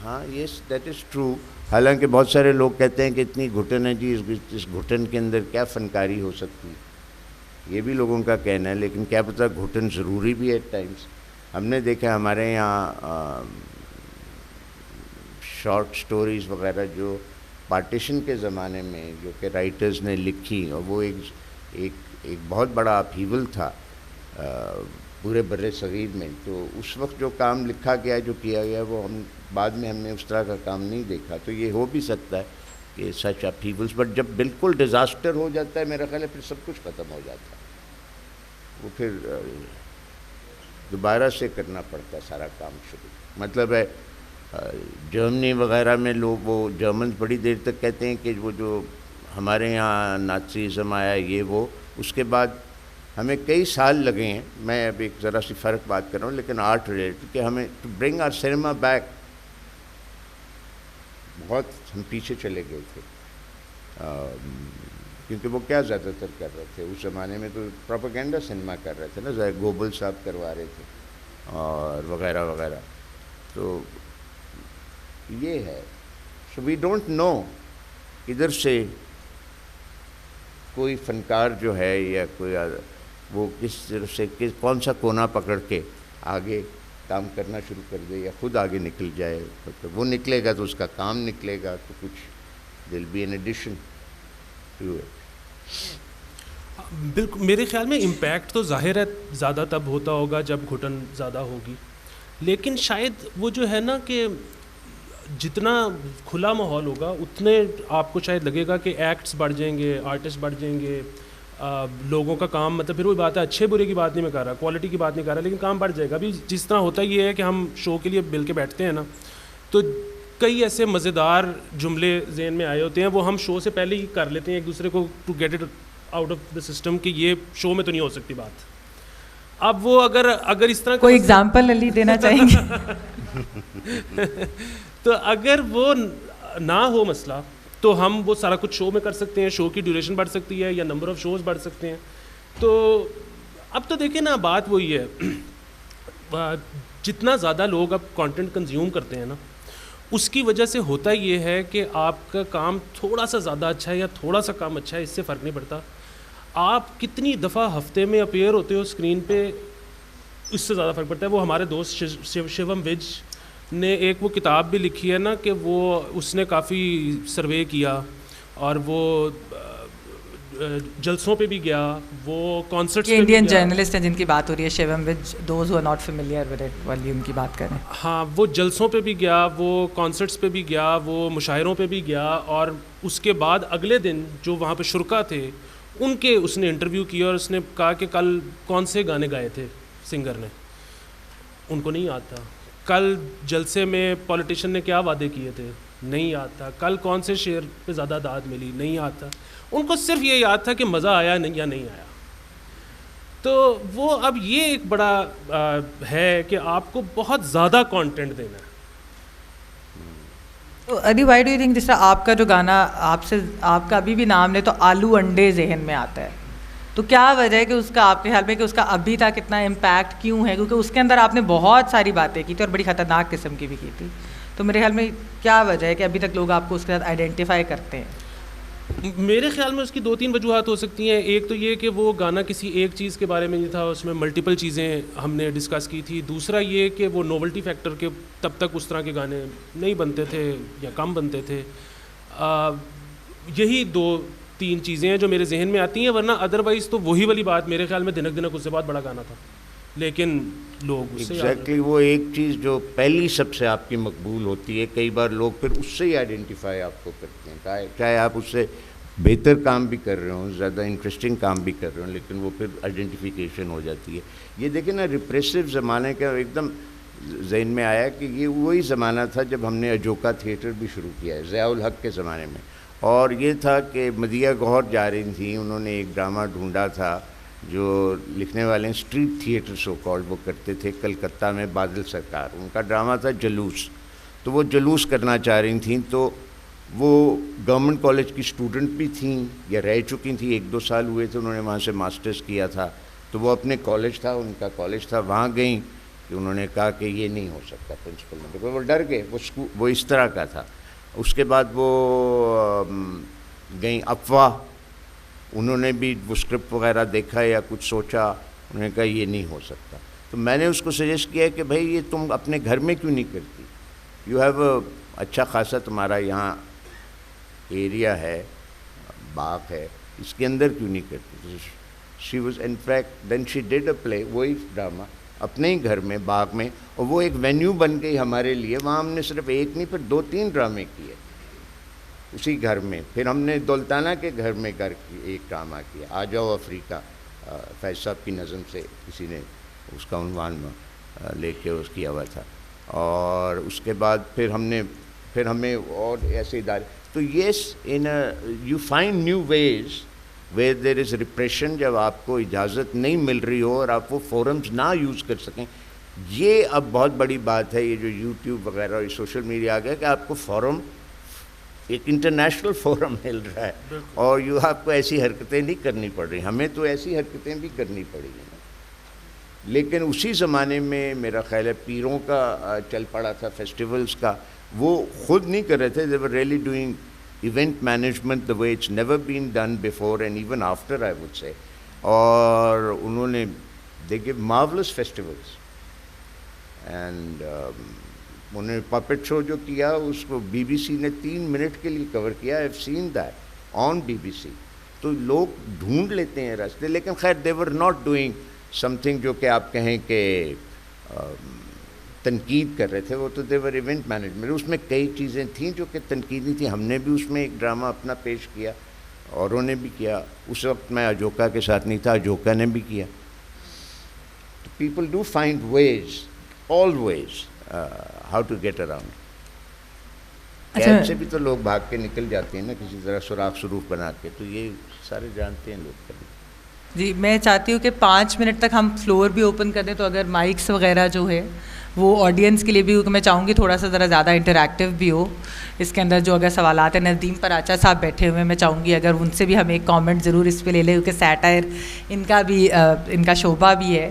ہاں یس دیٹ از ٹرو. حالانکہ بہت سارے لوگ کہتے ہیں کہ اتنی گھٹن ہے جی, اس گھٹن کے اندر کیا فنکاری ہو سکتی ہے, یہ بھی لوگوں کا کہنا ہے. لیکن کیا پتہ گھٹن ضروری بھی ہے ایٹ ٹائمس. ہم نے دیکھا ہمارے یہاں شارٹ سٹوریز وغیرہ جو پارٹیشن کے زمانے میں جو کہ رائٹرز نے لکھی, اور وہ ایک بہت بڑا اپہیول تھا پورے بر صغیر میں. تو اس وقت جو کام لکھا گیا, جو کیا گیا, وہ بعد میں ہم نے اس طرح کا کام نہیں دیکھا. تو یہ ہو بھی سکتا ہے کہ سچ اپہیولس, بٹ جب بالکل ڈیزاسٹر ہو جاتا ہے میرا خیال ہے پھر سب کچھ ختم ہو جاتا ہے. وہ پھر دوبارہ سے کرنا پڑتا ہے سارا کام شروع. مطلب ہے جرمنی وغیرہ میں لوگ, وہ جرمنز بڑی دیر تک کہتے ہیں کہ وہ جو ہمارے یہاں نازیزم آیا یہ وہ, اس کے بعد ہمیں کئی سال لگے ہیں. میں اب ایک ذرا سی فرق بات کر رہا ہوں لیکن آرٹ ریلیٹڈ, کہ ہمیں to bring our cinema back, بہت ہم پیچھے چلے گئے تھے. کیونکہ وہ کیا زیادہ تر کر رہے تھے اس زمانے میں, تو پروپیگنڈا سنیما کر رہے تھے نا, گوبل صاحب کروا رہے تھے اور وغیرہ وغیرہ. تو یہ ہے. سو وی ڈونٹ نو ادھر سے کوئی فنکار جو ہے یا کوئی وہ کس طرف سے کون سا کونا پکڑ کے آگے کام کرنا شروع کر دے یا خود آگے نکل جائے. تو وہ نکلے گا تو اس کا کام نکلے گا, تو کچھ دل be in addition to it. بالکل میرے خیال میں امپیکٹ تو ظاہر ہے زیادہ تب ہوتا ہوگا جب گھٹن زیادہ ہوگی. لیکن شاید وہ جو ہے نا کہ جتنا کھلا ماحول ہوگا اتنے آپ کو شاید لگے گا کہ ایکٹس بڑھ جائیں گے, آرٹسٹ بڑھ جائیں گے, لوگوں کا کام, مطلب پھر وہی بات ہے, اچھے برے کی بات نہیں میں کر رہا, کوالٹی کی بات نہیں کر رہا, لیکن کام بڑھ جائے گا. ابھی جس طرح ہوتا یہ ہے کہ ہم شو کے لیے مل کے بیٹھتے ہیں نا, تو کئی ایسے مزیدار جملے ذہن میں آئے ہوتے ہیں, وہ ہم شو سے پہلے ہی کر لیتے ہیں ایک دوسرے کو to get it out of the system کہ یہ شو میں تو نہیں ہو سکتی بات. اب وہ اگر اس طرح کوئی ایگزامپل علی دینا چاہیں گے؟ تو اگر وہ نہ ہو مسئلہ تو ہم وہ سارا کچھ شو میں کر سکتے ہیں, شو کی ڈیوریشن بڑھ سکتی ہے یا نمبر آف شوز بڑھ سکتے ہیں. تو اب تو دیکھیں نا بات وہی ہے, جتنا زیادہ لوگ اب کانٹینٹ کنزیوم کرتے ہیں نا, اس کی وجہ سے ہوتا یہ ہے کہ آپ کا کام تھوڑا سا زیادہ اچھا ہے یا تھوڑا سا کام اچھا ہے, اس سے فرق نہیں پڑتا. آپ کتنی دفعہ ہفتے میں اپیئر ہوتے ہو اسکرین پہ, اس سے زیادہ فرق پڑتا ہے. وہ ہمارے دوست شیوم وج نے ایک وہ کتاب بھی لکھی ہے نا کہ وہ اس نے کافی سروے کیا اور وہ جلسوں پہ بھی گیا, وہ کانسرٹس پہ بھی انڈین گیا. جرنلسٹ ہیں جن کی بات ہو رہی ہے, شیوم وج, those who are not familiar with it والی ان کی بات کریں. ہاں, وہ جلسوں پہ بھی گیا, وہ کانسرٹس پہ بھی گیا, وہ مشاعروں پہ بھی گیا, اور اس کے بعد اگلے دن جو وہاں پہ شرکا تھے ان کے اس نے انٹرویو کیا, اور اس نے کہا کہ کل کون سے گانے گائے تھے سنگر نے, ان کو نہیں یاد تھا. کل جلسے میں پولیٹیشین نے کیا وعدے کیے تھے, نہیں یاد تھا. کل کون سے شعر پہ زیادہ داد ملی, نہیں یاد تھا. ان کو صرف یہ یاد تھا کہ مزہ آیا یا نہیں آیا. تو وہ اب یہ ایک بڑا ہے کہ آپ کو بہت زیادہ کانٹینٹ دینا ہے. ادی وائی ڈو یو تھنک, جس طرح آپ کا جو گانا, آپ کا ابھی بھی نام لے تو آلو انڈے ذہن میں آتا ہے, تو کیا وجہ ہے کہ اس کا آپ کے خیال میں کہ اس کا ابھی تک اتنا امپیکٹ کیوں ہے؟ کیونکہ اس کے اندر آپ نے بہت ساری باتیں کی تھی اور بڑی خطرناک قسم کی بھی کی تھی. تو میرے خیال میں کیا وجہ ہے کہ ابھی تک لوگ آپ کو اس کے ساتھ آئیڈینٹیفائی کرتے ہیں؟ میرے خیال میں اس کی 2-3 وجوہات ہو سکتی ہیں. ایک تو یہ کہ وہ گانا کسی ایک چیز کے بارے میں نہیں تھا, اس میں ملٹیپل چیزیں ہم نے ڈسکس کی تھی. دوسرا یہ کہ وہ نوولٹی فیکٹر کے تب تک اس طرح کے گانے نہیں بنتے تھے یا کم بنتے تھے. یہی 2-3 چیزیں ہیں جو میرے ذہن میں آتی ہیں, ورنہ ادروائز تو وہی والی بات میرے خیال میں دھنک دھنک اس سے بہت بڑا گانا تھا. لیکن لوگ اس سے ایگزیکٹلی وہ ایک چیز جو پہلی سب سے آپ کی مقبول ہوتی ہے، کئی بار لوگ پھر اس سے ہی آئیڈینٹیفائی آپ کو کرتے ہیں، چاہے آپ اس سے بہتر کام بھی کر رہے ہوں، زیادہ انٹرسٹنگ کام بھی کر رہے ہوں، لیکن وہ پھر آئیڈینٹیفیکیشن ہو جاتی ہے. یہ دیکھیں نا، ریپریسو زمانے کا ایک دم ذہن میں آیا کہ یہ وہی زمانہ تھا جب ہم نے اجوکا تھیٹر بھی شروع کیا ہے ضیاء الحق کے زمانے میں. اور یہ تھا کہ مدیہ گوہر جا رہی تھیں، انہوں نے ایک ڈرامہ ڈھونڈا تھا جو لکھنے والے اسٹریٹ تھیٹر سو کالڈ وہ کرتے تھے کلکتہ میں، بادل سرکار، ان کا ڈرامہ تھا جلوس. تو وہ جلوس کرنا چاہ رہی تھیں، تو وہ گورنمنٹ کالج کی اسٹوڈنٹ بھی تھیں یا رہ چکی تھیں، 1-2 سال ہوئے تھے انہوں نے وہاں سے ماسٹرز کیا تھا. تو وہ اپنے کالج تھا، ان کا کالج تھا، وہاں گئیں کہ انہوں نے کہا کہ یہ نہیں ہو سکتا پرنسپل نے، وہ ڈر گئے. وہ اس طرح کا تھا. اس کے بعد وہ گئیں افواہ، انہوں نے بھی وہ اسکرپٹ وغیرہ دیکھا یا کچھ سوچا، انہوں نے کہا یہ نہیں ہو سکتا. تو میں نے اس کو سجیسٹ کیا کہ بھائی یہ تم اپنے گھر میں کیوں نہیں کرتی، یو ہیو اچھا خاصا تمہارا یہاں ایریا ہے، باغ ہے، اس کے اندر کیوں نہیں کرتی. She was in fact then she did a play, وہی ڈرامہ اپنے ہی گھر میں باغ میں، اور وہ ایک وینیو بن گئی ہمارے لیے. وہاں ہم نے صرف ایک نہیں پھر 2-3 ڈرامے کیے اسی گھر میں. پھر ہم نے دولتانہ کے گھر میں ایک ڈرامہ کیا، آ جاؤ افریقہ، فیض صاحب کی نظم سے کسی نے اس کا عنوان لے کے اس کیا ہوا تھا. اور اس کے بعد پھر ہمیں اور ایسے ادارے. تو yes in you find new ways where there is repression. جب آپ کو اجازت نہیں مل رہی ہو اور آپ وہ فورمز نہ یوز کر سکیں، یہ اب بہت بڑی بات ہے. یہ جو یوٹیوب وغیرہ اور سوشل میڈیا آ گیا کہ آپ کو فورم، ایک انٹرنیشنل فورم مل رہا ہے، اور آپ کو ایسی حرکتیں نہیں کرنی پڑ رہی. ہمیں تو ایسی حرکتیں بھی کرنی پڑی ہیں. لیکن اسی زمانے میں میرا خیال ہے پیروں کا چل پڑا تھا، فیسٹیولز کا، وہ خود نہیں کر رہے تھے. they were really doing event management the way it's never been done before and even after, I would say. اور انہوں نے they give marvelous festivals. and انہوں نے پپٹ شو جو کیا اس کو بی بی سی نے 3 منٹ کے لیے کور کیا. I have seen that on BBC. تو لوگ ڈھونڈ لیتے ہیں راستے. لیکن خیر they were not doing something جو کہ آپ کہیں کہ تنقید کر رہے تھے. وہ تو دیور ایونٹ مینجمنٹ. اس میں کئی چیزیں تھیں جو کہ تنقیدی تھیں. ہم نے بھی اس میں ایک ڈرامہ اپنا پیش کیا، اوروں نے بھی کیا. اس وقت میں اجوکا کے ساتھ نہیں تھا، اجوکا نے بھی کیا. People do find ways always how to get around. قید سے بھی تو لوگ بھاگ کے نکل جاتے ہیں نا کسی طرح سوراخ سروخ بنا کے. تو یہ سارے جانتے ہیں لوگ. کبھی جی میں چاہتی ہوں کہ 5 منٹ تک ہم فلور بھی اوپن کر دیں، تو اگر مائکس وغیرہ جو ہے وہ آڈینس کے لیے بھی، میں چاہوں گی تھوڑا سا ذرا زیادہ انٹریکٹیو بھی ہو اس کے اندر. جو اگر سوالات ہیں، ندیم پراچا صاحب بیٹھے ہوئے ہیں، میں چاہوں گی اگر ان سے بھی ہم ایک کامنٹ ضرور اس پہ لے لیں، کیونکہ سیٹائر ان کا شعبہ بھی ہے.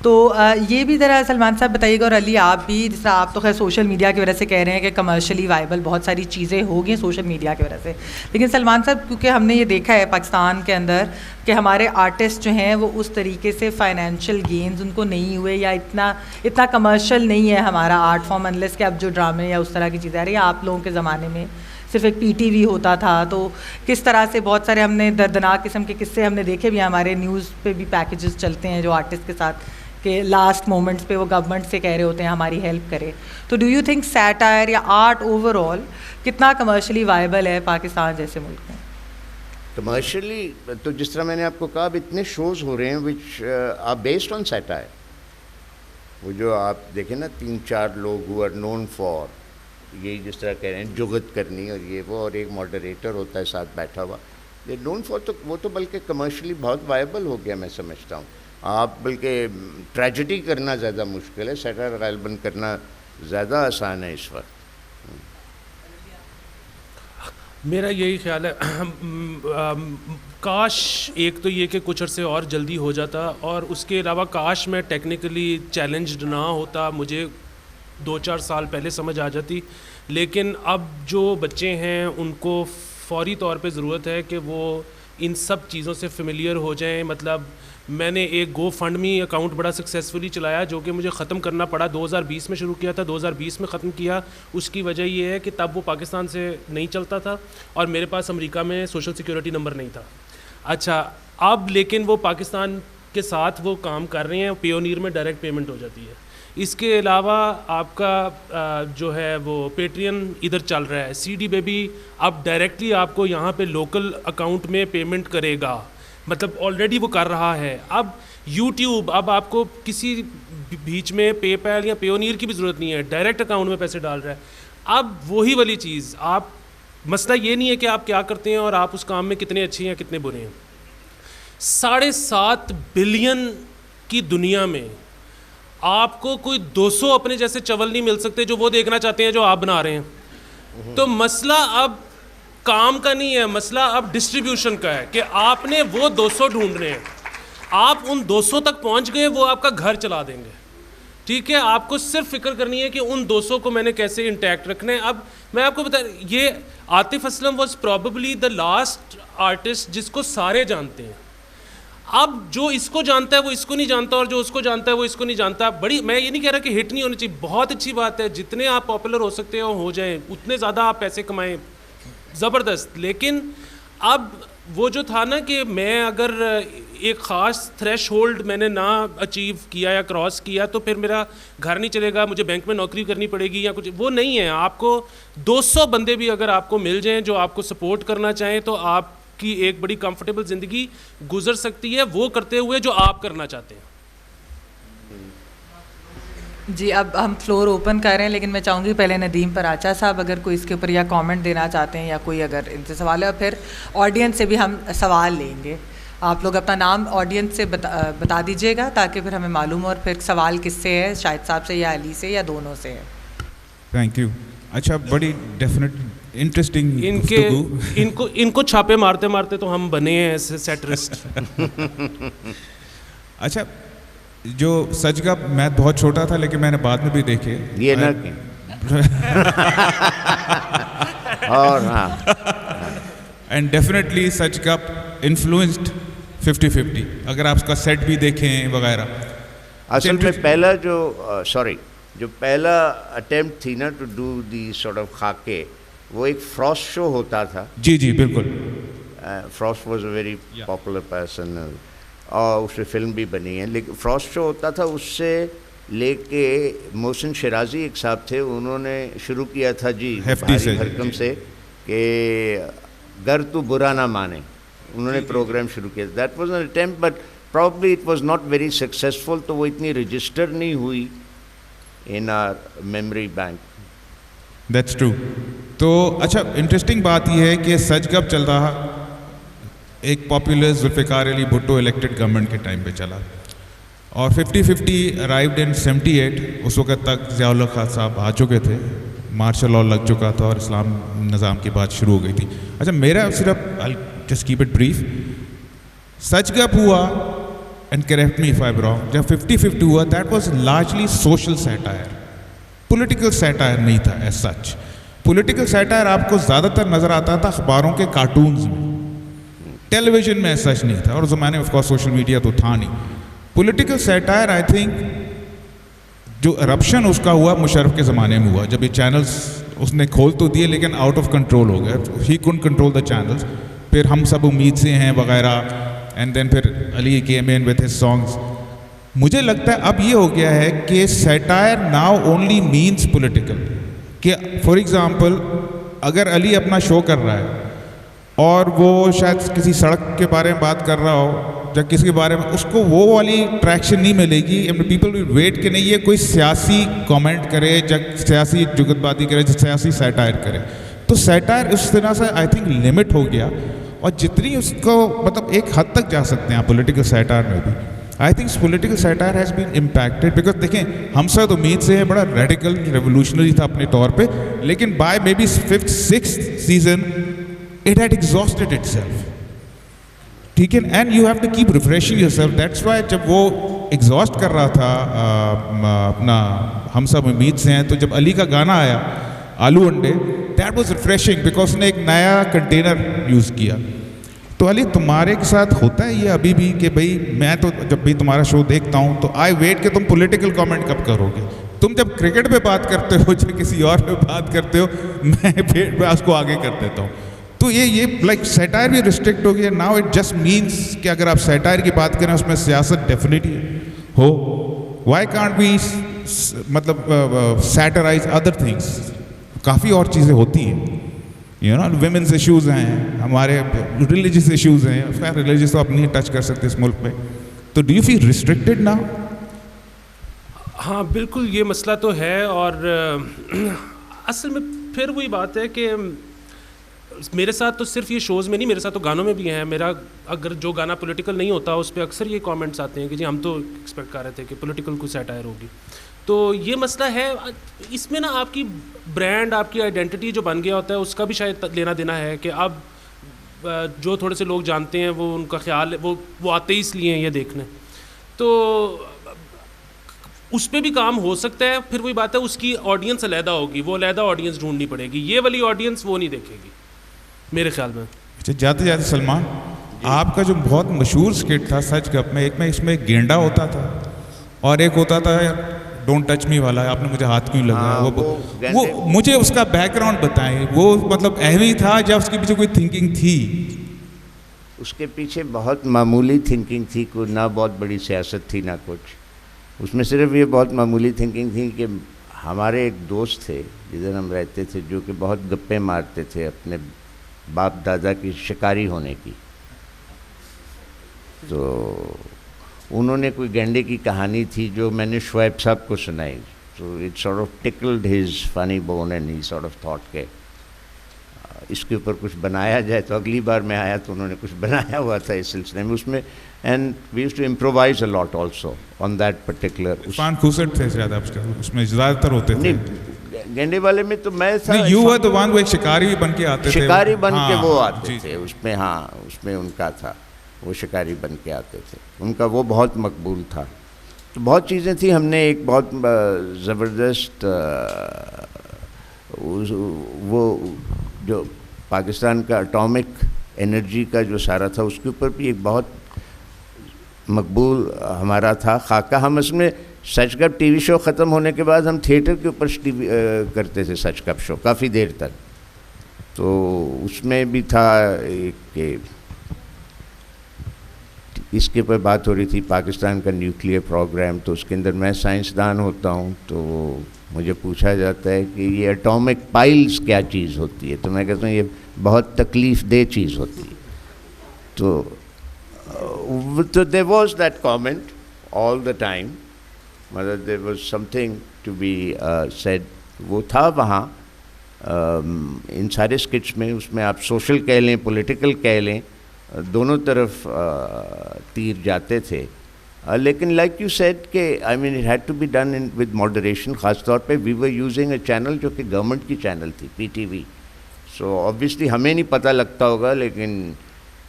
تو یہ بھی ذرا سلمان صاحب بتائیے گا، اور علی آپ بھی، جس طرح آپ تو خیر سوشل میڈیا کی وجہ سے کہہ رہے ہیں کہ کمرشلی وائبل بہت ساری چیزیں ہو گئی سوشل میڈیا کی وجہ سے، لیکن سلمان صاحب کیونکہ ہم نے یہ دیکھا ہے پاکستان کے اندر کہ ہمارے آرٹسٹ جو ہیں وہ اس طریقے سے فائنینشیل گینز ان کو نہیں ہوئے، یا اتنا کمرشل نہیں ہے ہمارا آرٹ فارم، انلیس کہ اب جو ڈرامے یا اس طرح کی چیزیں آ رہی ہیں. آپ لوگوں کے زمانے میں صرف ایک PTV ہوتا تھا. تو کس طرح سے بہت سارے ہم نے دردناک قسم کے قصے ہم نے دیکھے بھی. ہمارے نیوز پہ بھی پیکیجز چلتے ہیں جو آرٹسٹ کے ساتھ کہ لاسٹ مومنٹس پہ وہ گورنمنٹ سے کہہ رہے ہوتے ہیں ہماری ہیلپ کرے. تو ڈو یو تھنک سیٹائر یا آرٹ اوور آل کتنا کمرشلی وائبل ہے پاکستان جیسے ملک میں؟ کمرشلی تو جس طرح میں نے آپ کو کہا، اب اتنے شوز ہو رہے ہیں which are based on satire. وہ جو آپ دیکھیں نا 3-4 لوگ ہو آر نون فار یہی جس طرح کہہ رہے ہیں جغت کرنی اور یہ وہ، اور ایک ماڈریٹر ہوتا ہے ساتھ بیٹھا ہوا. دے نون فار. تو وہ تو بلکہ کمرشلی بہت وائبل ہو گیا میں سمجھتا ہوں. آپ بلکہ ٹریجڈی کرنا زیادہ مشکل ہے، سیٹائر غالباً کرنا زیادہ آسان ہے اس وقت. میرا یہی خیال ہے. کاش ایک تو یہ کہ کچھ عرصے اور جلدی ہو جاتا، اور اس کے علاوہ کاش میں ٹیکنیکلی چیلنجڈ نہ ہوتا. مجھے 2-4 سال پہلے سمجھ آ جاتی. لیکن اب جو بچے ہیں ان کو فوری طور پہ ضرورت ہے کہ وہ ان سب چیزوں سے فیملیئر ہو جائیں. مطلب میں نے ایک گو فنڈ می اکاؤنٹ بڑا سکسیزفلی چلایا جو کہ مجھے ختم کرنا پڑا. 2020 میں شروع کیا تھا، 2020 میں ختم کیا. اس کی وجہ یہ ہے کہ تب وہ پاکستان سے نہیں چلتا تھا اور میرے پاس امریکہ میں سوشل سیکیورٹی نمبر نہیں تھا. اچھا اب لیکن وہ پاکستان کے ساتھ وہ کام کر رہے ہیں, پیونیر میں ڈائریکٹ پیمنٹ ہو جاتی ہے. اس کے علاوہ آپ کا جو ہے وہ پیٹرین ادھر چل رہا ہے, سی ڈی بیبی اب ڈائریکٹلی آپ کو یہاں پہ لوکل اکاؤنٹ میں پیمنٹ کرے گا, مطلب آلریڈی وہ کر رہا ہے. اب یوٹیوب, اب آپ کو کسی بیچ میں پے پیل یا پیونیر کی بھی ضرورت نہیں ہے, ڈائریکٹ اکاؤنٹ میں پیسے ڈال رہا ہے. اب وہی والی چیز, آپ مسئلہ یہ نہیں ہے کہ آپ کیا کرتے ہیں اور آپ اس کام میں کتنے اچھے ہیں کتنے برے ہیں. 7.5 بلین کی دنیا میں آپ کو کوئی 200 اپنے جیسے چول نہیں مل سکتے جو وہ دیکھنا چاہتے ہیں جو آپ بنا رہے ہیں. تو مسئلہ اب کام کا نہیں ہے, مسئلہ اب ڈسٹریبیوشن کا ہے کہ آپ نے وہ 200 ڈھونڈنے ہیں, آپ ان 200 تک پہنچ گئے, وہ آپ کا گھر چلا دیں گے. ٹھیک ہے, آپ کو صرف فکر کرنی ہے کہ ان 200 کو میں نے کیسے انٹیکٹ رکھنا ہے. اب میں آپ کو بتا, یہ Atif Aslam was probably the last artist جس کو سارے جانتے ہیں. اب جو اس کو جانتا ہے وہ اس کو نہیں جانتا, اور جو اس کو جانتا ہے وہ اس کو نہیں جانتا. بڑی, میں یہ نہیں کہہ رہا کہ ہٹ نہیں ہونی چاہیے, بہت اچھی بات ہے, جتنے آپ پاپولر ہو سکتے ہو جائیں, اتنے زیادہ آپ پیسے کمائیں, زبردست. لیکن اب وہ جو تھا نا کہ میں اگر ایک خاص تھریش ہولڈ میں نے نہ اچیو کیا یا کراس کیا تو پھر میرا گھر نہیں چلے گا, مجھے بینک میں نوکری کرنی پڑے گی یا کچھ, وہ نہیں ہے. آپ کو 200 بندے بھی اگر آپ کو مل جائیں جو آپ کو سپورٹ کرنا چاہیں تو آپ کی ایک بڑی کمفرٹیبل زندگی گزر سکتی ہے وہ کرتے ہوئے جو آپ کرنا چاہتے ہیں. جی, اب ہم فلور اوپن کر رہے ہیں, لیکن میں چاہوں گی پہلے ندیم پراچا صاحب اگر کوئی اس کے اوپر یا کامنٹ دینا چاہتے ہیں یا کوئی اگر ان سے سوال ہے, اور پھر آڈینس سے بھی ہم سوال لیں گے. آپ لوگ اپنا نام آڈینس سے بتا دیجیے گا تاکہ پھر ہمیں معلوم ہو اور پھر سوال کس سے ہے, شاہد صاحب سے یا علی سے یا دونوں سے ہے. Thank you. اچھا, بڑی ڈیفینیٹ انٹرسٹنگ ان کو چھاپے مارتے مارتے تو ہم بنے ہیں سیٹرسٹ. اچھا, جو سچ کا میں بہت چھوٹا تھا لیکن میں نے بعد میں بھی دیکھے یہ نہ اور ہاں, اینڈ ڈیفینیٹلی سچ کا انفلوئنسڈ 50-50 اگر آپ اس کا سیٹ بھی دیکھیں وغیرہ. اصل میں پہلا جو پہلا اٹیمپٹ تھی نا to do the sort of خاکے, وہ ایک فراسٹ شو ہوتا تھا. جی جی بالکل. Frost was a very popular person اور اس پہ فلم بھی بنی ہے. لیکن فراسٹ شو ہوتا تھا, اس سے لے کے محسن شیرازی ایک صاحب تھے, انہوں نے شروع کیا تھا جی بھاری بھرکم سے کہ گر تو برا نہ مانے, انہوں نے پروگرام شروع کیا. That was an attempt but probably it was not very successful, تو وہ اتنی رجسٹر نہیں ہوئی in our memory bank. That's true. تو اچھا, انٹرسٹنگ بات یہ ہے کہ سچ کب چل رہا, ایک popular Zulfiqar Ali Bhutto elected government کے ٹائم پہ چلا, اور 50-50 ارائیوڈ ان 78. اس وقت تک ضیاء الحق خان صاحب آ چکے تھے, مارشل لاء لگ چکا تھا اور اسلام نظام کی بات شروع ہو گئی تھی. اچھا, میرا صرف جسٹ کیپ اٹ بریف. سچ گپ ہوا, and correct me if I am wrong, جب 50-50 ہوا that was largely social satire, political satire نہیں تھا ایز سچ. پولیٹیکل سیٹائر آپ کو زیادہ تر نظر آتا تھا اخباروں کے کارٹونز میں, ٹیلی ویژن میں ایسا نہیں تھا, اور اس زمانے میں آف کورس سوشل میڈیا تو تھا نہیں. پولیٹیکل سیٹائر آئی تھنک جو eruption اس کا ہوا مشرف کے زمانے میں ہوا, جب یہ چینلز اس نے کھول تو دیے لیکن آؤٹ آف کنٹرول ہو گیا. ہی couldn't control the channels. پھر ہم سب امید سے ہیں وغیرہ, اینڈ دین پھر علی came in with his songs. مجھے لگتا ہے اب یہ ہو گیا ہے کہ satire now only means political. کہ فار ایگزامپل اگر علی اپنا شو کر رہا ہے اور وہ شاید کسی سڑک کے بارے میں بات کر رہا ہو یا کسی کے بارے میں, اس کو وہ والی ٹریکشن نہیں ملے گی. پیپل ول ویٹ کہ نہیں یہ کوئی سیاسی کامنٹ کرے یا سیاسی جگت بازی کرے, سیاسی سیٹائر کرے. تو سیٹائر اس طرح سے آئی تھنک لمٹ ہو گیا, اور جتنی اس کو مطلب ایک حد تک جا سکتے ہیں آپ پولیٹیکل سیٹائر میں بھی. I think political satire has been impacted because دیکھیں ہم سب امید سے بڑا ریڈیکل ریولیوشنری تھا اپنے طور پہ, لیکن by maybe 5th-6th season it had exhausted itself. ٹھیک ہے, and you have to keep refreshing yourself. That's why جب وہ ایگزاسٹ کر رہا تھا اپنا ہم سب امید سے ہیں, تو جب علی کا گانا آیا آلو انڈے, دیٹ واز ریفریشنگ بیکاز اس نے ایک نیا کنٹینر یوز کیا. تو علی تمہارے کے ساتھ ہوتا ہے یہ ابھی بھی کہ بھائی میں تو جب بھی تمہارا شو دیکھتا ہوں تو آئی ویٹ کہ تم پولیٹیکل کامنٹ کب کرو گے. تم جب کرکٹ پہ بات کرتے ہو یا کسی اور پہ بات کرتے ہو, میں اس کو آگے کر دیتا ہوں. تو یہ لائک سیٹائر بھی ریسٹرکٹ ہو گیا ناؤ. اٹ جسٹ مینس کہ اگر آپ سیٹائر کی بات کریں اس میں سیاست ڈیفینیٹلی ہو. وائی کانٹ وی مطلب سیٹرائز ادر تھنگس؟ کافی اور چیزیں ہوتی ہیں, یو نو, ویمنس ایشوز ہیں, ہمارے ریلیجیس ایشوز ہیں. خیر ریلیجیس تو آپ نہیں ٹچ کر سکتے اس ملک میں. تو ڈو یو فیل ریسٹرکٹیڈ نا؟ ہاں بالکل یہ مسئلہ تو ہے. اور اصل میں پھر وہی بات ہے کہ میرے ساتھ تو صرف یہ شوز میں نہیں, میرے ساتھ تو گانوں میں بھی ہیں. میرا اگر جو گانا پولیٹیکل نہیں ہوتا اس پہ اکثر یہ کامنٹس آتے ہیں کہ جی ہم تو ایکسپیکٹ کر رہے تھے کہ پولیٹیکل کوئی سیٹائر ہوگی. تو یہ مسئلہ ہے اس میں نا, آپ کی برانڈ, آپ کی آئیڈینٹی جو بن گیا ہوتا ہے اس کا بھی شاید لینا دینا ہے کہ اب جو تھوڑے سے لوگ جانتے ہیں وہ ان کا خیال ہے وہ آتے ہی اس لیے ہیں یہ دیکھنے. تو اس پہ بھی کام ہو سکتا ہے. پھر وہی بات ہے اس کی آڈینس علیحدہ ہوگی, وہ علیحدہ آڈینس ڈھونڈنی پڑے گی. یہ والی آڈینس وہ نہیں دیکھے گی میرے خیال میں. اچھا جاتے جاتے سلمان, آپ کا جو بہت مشہور اسکٹ تھا سچ گپ میں, ایک میں اس میں ایک گینڈا ہوتا تھا اور ایک ہوتا تھا ڈونٹ ٹچ می والا, آپ نے مجھے ہاتھ کیوں لگایا, وہ مجھے اس کا بیک گراؤنڈ بتائیں. وہ مطلب اہمی تھا یا اس کے پیچھے کوئی تھنکنگ تھی؟ اس کے پیچھے بہت معمولی تھنکنگ تھی, کوئی نہ بہت بڑی سیاست تھی نہ کچھ. اس میں صرف یہ بہت معمولی تھنکنگ تھی کہ ہمارے ایک دوست تھے جدھر ہم رہتے تھے جو کہ بہت گپیں مارتے تھے اپنے باپ دادا کی شکاری ہونے کی. تو انہوں نے کوئی گینڈے کی کہانی تھی جو میں نے شعیب صاحب کو سنائی. تو اٹ سارٹ آف ٹکلڈ ہز فنی bone and he sort of thought کہ اس کے اوپر کچھ بنایا جائے. تو اگلی بار میں آیا تو انہوں نے کچھ بنایا ہوا تھا اس سلسلے میں. اس میں and we used to improvise a lot also on that particular. Irfan Khoosat تھے زیادہ اس میں زیادہ تر ہوتے تھے. گینڈے والے میں تو میں تھا. یو ور دی ون, وہ ایک شکاری بھی بن کے آتے تھے. شکاری بن کے وہ آتے تھے اس میں. ہاں اس میں ان کا تھا, وہ شکاری بن کے آتے تھے. ان کا وہ بہت مقبول تھا. تو بہت چیزیں تھیں. ہم نے ایک بہت زبردست وہ جو پاکستان کا اٹامک انرجی کا جو سارا تھا اس کے اوپر بھی ایک بہت مقبول ہمارا تھا خاکہ. ہم اس میں سچ گپ ٹی وی شو ختم ہونے کے بعد ہم تھیٹر کے اوپر کرتے تھے سچ گپ شو کافی دیر تک. تو اس میں بھی تھا ایک کہ اس کے اوپر بات ہو رہی تھی پاکستان کا نیوکلیئر پروگرام. تو اس کے اندر میں سائنسدان ہوتا ہوں تو مجھے پوچھا جاتا ہے کہ یہ اٹامک پائلز کیا چیز ہوتی ہے. تو میں کہتا ہوں یہ بہت تکلیف دہ چیز ہوتی ہے. تو there was that comment all the time, مطلب there was something to be said. وہ تھا وہاں ان سارے اسکٹس میں. اس میں آپ سوشل کہہ لیں, پولیٹیکل کہہ لیں, دونوں طرف تیر جاتے تھے. لیکن لائک یو سیڈ کہ I mean it had to be done with moderation. خاص طور پہ وی ور یوزنگ اے چینل جو کہ گورنمنٹ کی چینل تھی, P T V. So obviously ہمیں نہیں پتہ لگتا ہوگا لیکن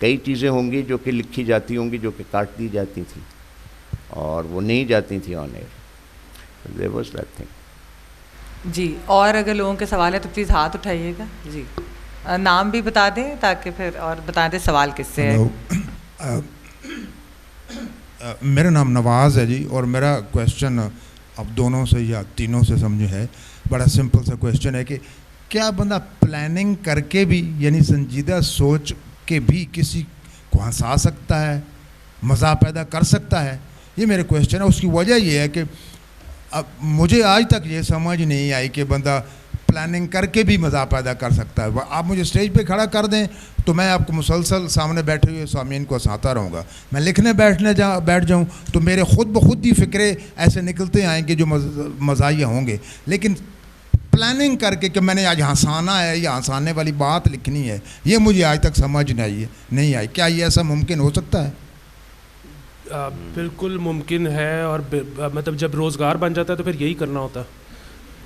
کئی چیزیں ہوں گی جو کہ لکھی جاتی ہوں گی جو کہ کاٹ دی جاتی تھیں اور وہ نہیں جاتی تھیں on air. There was that thing. جی اور اگر لوگوں کے سوال ہے تو پلیز ہاتھ اٹھائیے گا. جی نام بھی بتا دیں تاکہ پھر اور بتا دیں سوال کس سے ہے. میرا نام نواز ہے جی, اور میرا کویشچن اب دونوں سے یا تینوں سے سمجھو ہے. بڑا سمپل سا کویشچن ہے کہ کیا بندہ پلاننگ کر کے بھی یعنی سنجیدہ سوچ کے بھی کسی کو ہنسا سکتا ہے, مزاح پیدا کر سکتا ہے؟ یہ میرے کویشچن ہے. اس کی وجہ یہ ہے کہ اب مجھے آج تک یہ سمجھ نہیں آئی کہ بندہ پلاننگ کر کے بھی مزاح پیدا کر سکتا ہے. آپ مجھے اسٹیج پہ کھڑا کر دیں تو میں آپ کو مسلسل سامنے بیٹھے ہوئے سامعین کو ہنساتا رہوں گا. میں لکھنے بیٹھ جاؤں تو میرے خود بخود ہی فکرے ایسے نکلتے آئیں گے جو مزاحیہ ہوں گے. لیکن پلاننگ کر کے کہ میں نے آج ہنسانا ہے یا ہنسانے والی بات لکھنی ہے, یہ مجھے آج تک سمجھ نہیں آئی. کیا یہ ایسا ممکن ہو سکتا ہے؟ بالکل ممکن ہے. اور مطلب جب روزگار بن جاتا ہے تو پھر یہی کرنا ہوتا ہے,